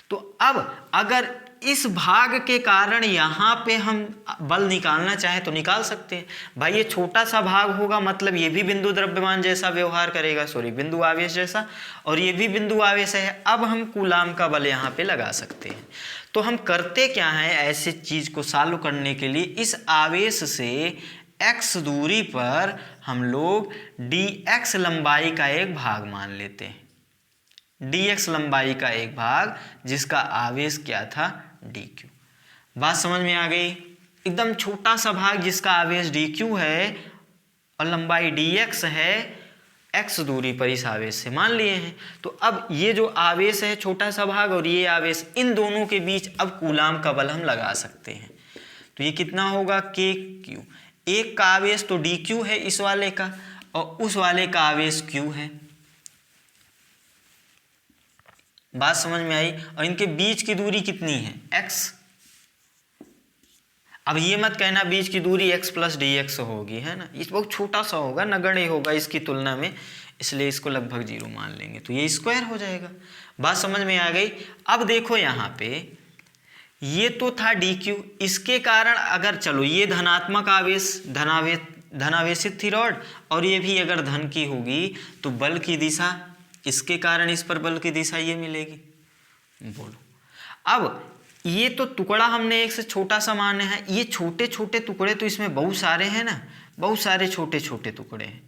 तो अब अगर इस भाग के कारण यहाँ पे हम बल निकालना चाहें तो निकाल सकते हैं। भाई ये छोटा सा भाग होगा, मतलब ये भी बिंदु द्रव्यमान जैसा व्यवहार करेगा, सॉरी बिंदु आवेश जैसा, और ये भी बिंदु आवेश है। अब हम कूलाम का बल यहाँ पे लगा सकते हैं। तो हम करते क्या हैं, ऐसी चीज को सॉल्व करने के लिए इस आवेश से x दूरी पर हम लोग dx लंबाई का एक भाग मान लेते हैं, dx लंबाई का एक भाग जिसका आवेश क्या था dq। बात समझ में आ गई, एकदम छोटा सा भाग जिसका आवेश dq है और लंबाई dx है, x दूरी पर इस आवेश से मान लिए हैं। तो अब ये जो आवेश है छोटा सा भाग और ये आवेश, इन दोनों के बीच अब कूलाम का बल हम लगा सकते हैं। तो ये कितना होगा kq, एक का आवेश तो dq है इस वाले का, और उस वाले का आवेश q है। बात समझ में आई। और इनके बीच की दूरी कितनी है, x। अब ये मत कहना बीच की दूरी x प्लस dx होगी, है ना, इस बहुत छोटा सा होगा, नगण्य होगा इसकी तुलना में, इसलिए इसको लगभग 0 मान लेंगे, तो ये स्क्वायर हो जाएगा। बात समझ में आ गई। अब देखो यहाँ पे ये तो था dq, इसके कारण अगर चलो ये धनात्मक आवेश, धनावेशित थी रॉड, और ये भी अगर धन की होगी तो बल की दिशा, इसके कारण इस पर बल की दिशा ये मिलेगी। बोलो, अब ये तो टुकड़ा हमने एक से छोटा सा माने हैं, ये छोटे छोटे टुकड़े तो इसमें बहुत सारे हैं ना, बहुत सारे छोटे छोटे टुकड़े हैं।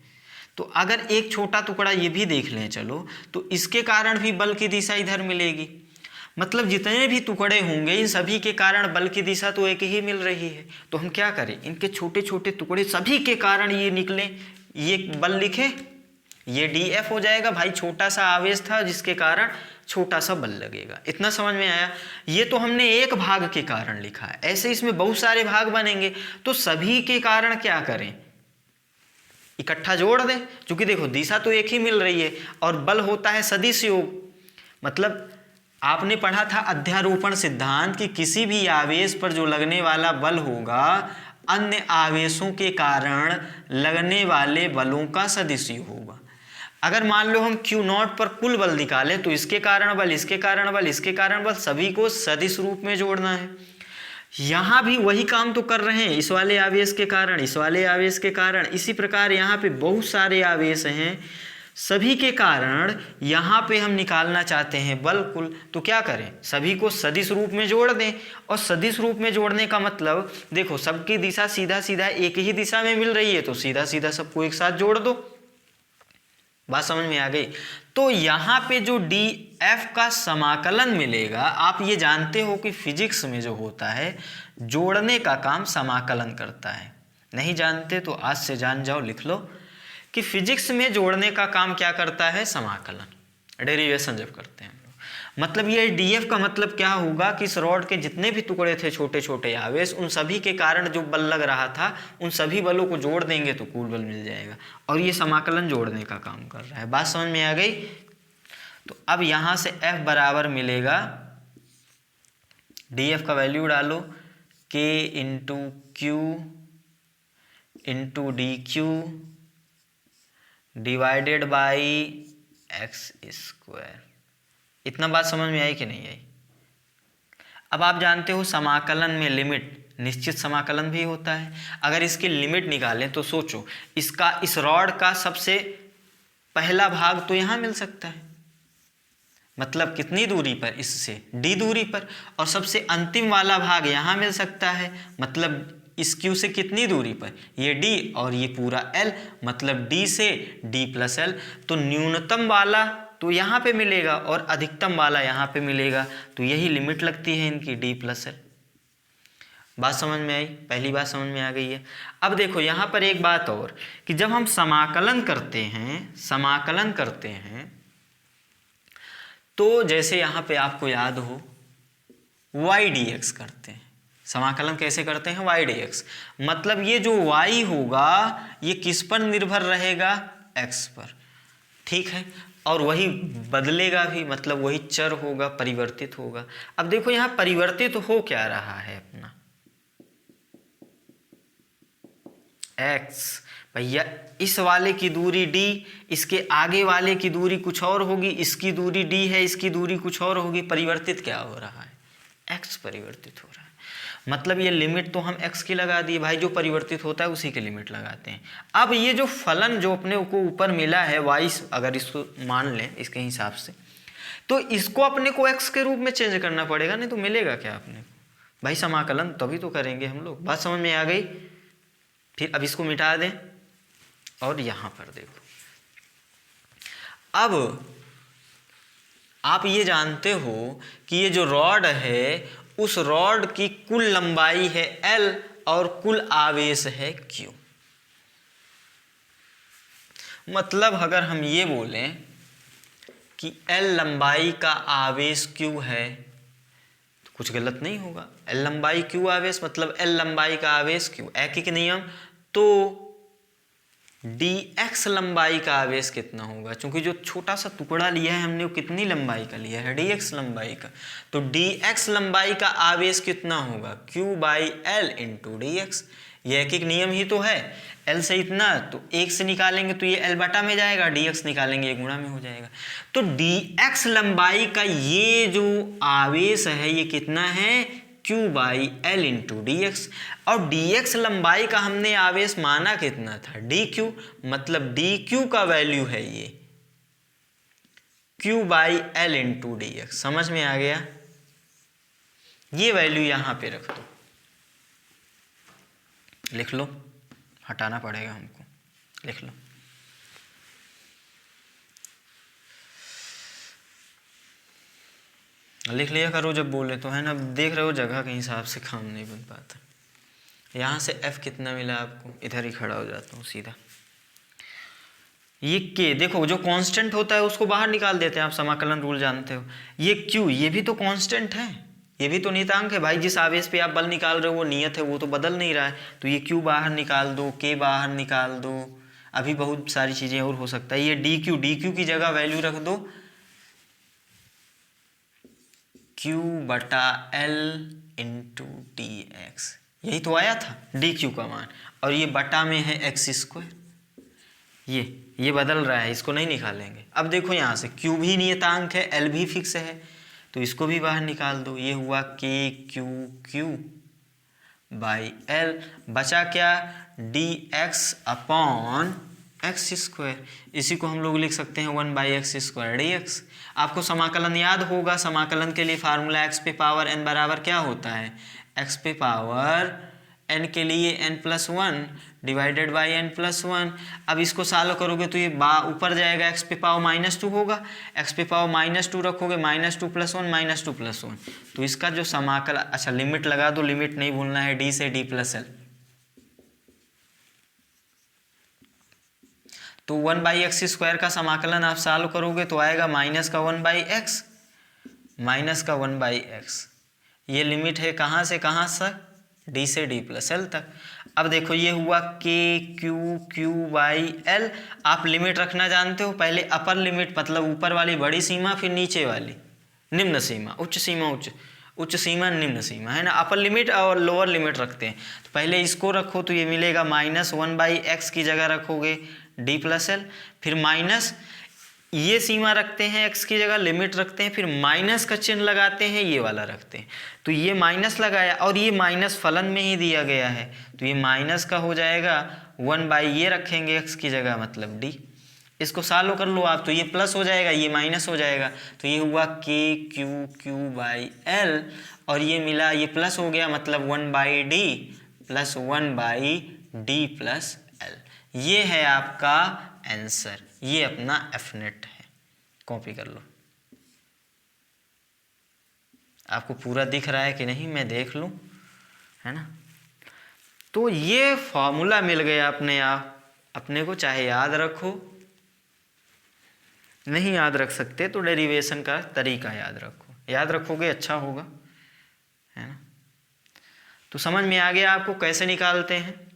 तो अगर एक छोटा टुकड़ा ये भी देख लें चलो, तो इसके कारण भी बल की दिशा इधर मिलेगी। मतलब जितने भी टुकड़े होंगे इन सभी के कारण बल की दिशा तो एक ही मिल रही है। तो हम क्या करें, इनके छोटे छोटे टुकड़े सभी के कारण ये निकले, ये बल लिखे, ये dF हो जाएगा। भाई छोटा सा आवेश था जिसके कारण छोटा सा बल लगेगा। इतना समझ में आया। ये तो हमने एक भाग के कारण लिखा है, ऐसे इसमें बहुत सारे भाग बनेंगे, तो सभी के कारण क्या करें, इकट्ठा जोड़ दें, क्योंकि देखो दिशा तो एक ही मिल रही है और बल होता है सदिश योग। मतलब आपने पढ़ा था अध्यारोपण सिद्धांत कि किसी भी आवेश पर जो लगने वाला बल होगा अन्य आवेशों के कारण लगने वाले बलों का सदिश होगा। अगर मान लो हम Q0 पर कुल बल निकालें तो इसके कारण बल, इसके कारण बल, इसके कारण बल, सभी को सदिश रूप में जोड़ना है। यहाँ भी वही काम तो कर रहे हैं, इस वाले आवेश के कारण, इस वाले आवेश के कारण। इसी प्रकार यहाँ पे बहुत सारे आवेश हैं, सभी के कारण यहाँ पे हम निकालना चाहते हैं बल कुल। तो क्या करें, सभी को सदिश रूप में जोड़ दें। और सदिश रूप में जोड़ने का मतलब देखो सबकी दिशा सीधा सीधा एक ही दिशा में मिल रही है, तो सीधा सीधा सबको एक साथ जोड़ दो। बात समझ में आ गई। तो यहाँ पे जो dF का समाकलन मिलेगा, आप ये जानते हो कि फिजिक्स में जो होता है जोड़ने का काम समाकलन करता है। नहीं जानते तो आज से जान जाओ, लिख लो कि फिजिक्स में जोड़ने का काम क्या करता है, समाकलन, डेरिवेशन जब करते हैं हम लोग। मतलब ये dF का मतलब क्या होगा कि इस रॉड के जितने भी टुकड़े थे छोटे छोटे आवेश, उन सभी के कारण जो बल लग रहा था उन सभी बलों को जोड़ देंगे तो कुल बल मिल जाएगा। और ये समाकलन जोड़ने का काम कर रहा है। बात समझ में आ गई। तो अब यहाँ से F बराबर मिलेगा, dF का वैल्यू डालो K into Q into DQ divided by x square. इतना बात समझ में आई कि नहीं आई। अब आप जानते हो समाकलन में लिमिट, निश्चित समाकलन भी होता है। अगर इसकी लिमिट निकालें तो सोचो, इसका इस रॉड का सबसे पहला भाग तो यहाँ मिल सकता है, मतलब कितनी दूरी पर, इससे d दूरी पर, और सबसे अंतिम वाला भाग यहाँ मिल सकता है, मतलब इस Q से कितनी दूरी पर, ये d और ये पूरा L, मतलब d से d प्लस L। तो न्यूनतम वाला तो यहाँ पे मिलेगा और अधिकतम वाला यहाँ पे मिलेगा, तो यही लिमिट लगती है इनकी d प्लस L। बात समझ में आई? पहली बात समझ में आ गई है। अब देखो यहाँ पर एक बात और, कि जब हम समाकलन करते हैं तो जैसे यहाँ पे आपको याद हो y dx करते हैं। समाकलन कैसे करते हैं? y dx, मतलब ये जो y होगा ये किस पर निर्भर रहेगा? x पर, ठीक है, और वही बदलेगा भी, मतलब वही चर होगा, परिवर्तित होगा। अब देखो यहाँ परिवर्तित हो क्या रहा है अपना x, भैया इस वाले की दूरी d, इसके आगे वाले की दूरी कुछ और होगी, इसकी दूरी d है, इसकी दूरी कुछ और होगी। परिवर्तित क्या हो रहा है? x परिवर्तित हो रहा है। मतलब ये लिमिट तो हम x की लगा दी भाई, जो परिवर्तित होता है उसी की लिमिट लगाते हैं। अब ये जो फलन जो अपने को ऊपर मिला है y, अगर इसको मान लें इसके हिसाब से, तो इसको अपने को x के रूप में चेंज करना पड़ेगा, नहीं तो मिलेगा क्या अपने को? भाई समाकलन तभी तो करेंगे हम लोग। बात समझ में आ गई? फिर अब इसको मिटा दें और यहाँ पर देखो, अब आप ये जानते हो कि ये जो रॉड है उस रॉड की कुल लंबाई है L और कुल आवेश है Q। मतलब अगर हम ये बोलें कि L लंबाई का आवेश Q है तो कुछ गलत नहीं होगा। L लंबाई Q आवेश, मतलब L लंबाई का आवेश Q, ऐकिक नियम। तो dx लंबाई का आवेश कितना होगा? क्योंकि जो छोटा सा टुकड़ा लिया है हमने वो कितनी लंबाई का लिया है? dx लंबाई का। तो dx लंबाई का आवेश कितना होगा? q by L into dx। ये ऐकिक नियम ही तो है। l से इतना, तो 1 से निकालेंगे तो ये l बटा में जाएगा, dx निकालेंगे ये गुणा में हो जाएगा। तो dx लंबाई का ये जो आवेश है ये कितना है? q by L into D x. और dx लंबाई का हमने आवेश माना कितना था? dq, मतलब dq का वैल्यू है ये q by L into D x. समझ में आ गया? ये वैल्यू यहां पे रख दो, लिख लो, हटाना पड़ेगा हमको, लिख लो। लिख लिया करो जब बोले तो, है ना। देख रहे हो जगह के हिसाब से काम नहीं बन पाता। यहाँ से f कितना मिला आपको? इधर ही खड़ा हो जाता हूँ सीधा। ये k, देखो जो कांस्टेंट होता है उसको बाहर निकाल देते हैं, आप समाकलन रूल जानते हो। ये q, ये भी तो कांस्टेंट है, ये भी तो नियतांक है भाई। जिस आवेश पे आप बल निकाल रहे हो वो नियत है, वो तो बदल नहीं रहा है। तो ये q बाहर निकाल दो, k बाहर निकाल दो, अभी बहुत सारी चीज़ें और हो सकता है। ये dq की जगह वैल्यू रख दो q बटा एल इंटू डी एक्स, यही तो आया था dq का मान, और ये बटा में है एक्स स्क्वायर। ये बदल रहा है, इसको नहीं निकालेंगे। अब देखो यहाँ से q भी नियतांक है, l भी फिक्स है, तो इसको भी बाहर निकाल दो। ये हुआ k q बाई एल, बचा क्या? dx upon x square. इसी को हम लोग लिख सकते हैं 1 बाई एक्स स्क्वायर dx। आपको समाकलन याद होगा, समाकलन के लिए फार्मूला x पे पावर n बराबर क्या होता है? x पे पावर n के लिए n+1 डिवाइडेड बाई n+1। अब इसको सॉल्व करोगे तो ये ऊपर जाएगा, x पे पावर -2 होगा, x पे पावर -2 रखोगे, -2 + 1 -2 + 1। तो इसका जो समाकल, अच्छा लिमिट लगा दो, लिमिट नहीं भूलना है, d से d + l। तो 1 बाई एक्स स्क्वायर का समाकलन आप सॉल्व करोगे तो आएगा माइनस का 1 बाई एक्स, माइनस का 1 बाई एक्स। ये लिमिट है कहाँ से कहाँ तक? d से d + l तक। अब देखो ये हुआ k q बाई l। आप लिमिट रखना जानते हो, पहले अपर लिमिट मतलब ऊपर वाली बड़ी सीमा, फिर नीचे वाली निम्न सीमा, उच्च सीमा उच्च सीमा निम्न सीमा, है ना। अपर लिमिट और लोअर लिमिट रखते हैं। तो पहले इसको रखो तो ये मिलेगा -1 बाई एक्स की जगह रखोगे d + l, फिर माइनस ये सीमा रखते हैं x की जगह, लिमिट रखते हैं, फिर माइनस का चिन्ह लगाते हैं, ये वाला रखते हैं। तो ये माइनस लगाया और ये माइनस फलन में ही दिया गया है, तो ये माइनस का हो जाएगा 1 बाई ये रखेंगे x की जगह मतलब d। इसको सॉल्व कर लो आप, तो ये प्लस हो जाएगा, ये माइनस हो जाएगा, तो ये हुआ KQ/L, और ये मिला, ये प्लस हो गया, मतलब 1/D plus 1/D plus L। ये है आपका आंसर, ये अपना F-net है। कॉपी कर लो। आपको पूरा दिख रहा है कि नहीं, मैं देख लूँ, है ना। तो ये फॉर्मूला मिल गया अपने को, चाहे याद रखो, नहीं याद रख सकते तो डेरिवेशन का तरीका याद रखो, याद रखोगे अच्छा होगा, है ना। तो समझ में आ गया आपको कैसे निकालते हैं।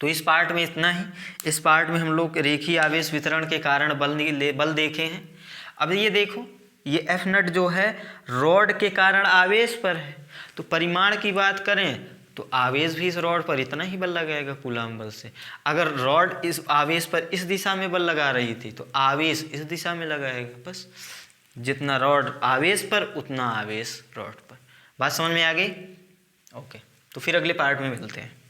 तो इस पार्ट में इतना ही। इस पार्ट में हम लोग रेखीय आवेश वितरण के कारण बल देखे हैं। अब ये देखो, ये F-net जो है रॉड के कारण आवेश पर है, तो परिमाण की बात करें तो आवेश भी इस रॉड पर इतना ही बल लगाएगा कूलम्ब बल से। अगर रॉड इस आवेश पर इस दिशा में बल लगा रही थी तो आवेश इस दिशा में लगाएगा, बस जितना रॉड आवेश पर उतना आवेश रॉड पर। बात समझ में आ गई? ओके, तो फिर अगले पार्ट में मिलते हैं।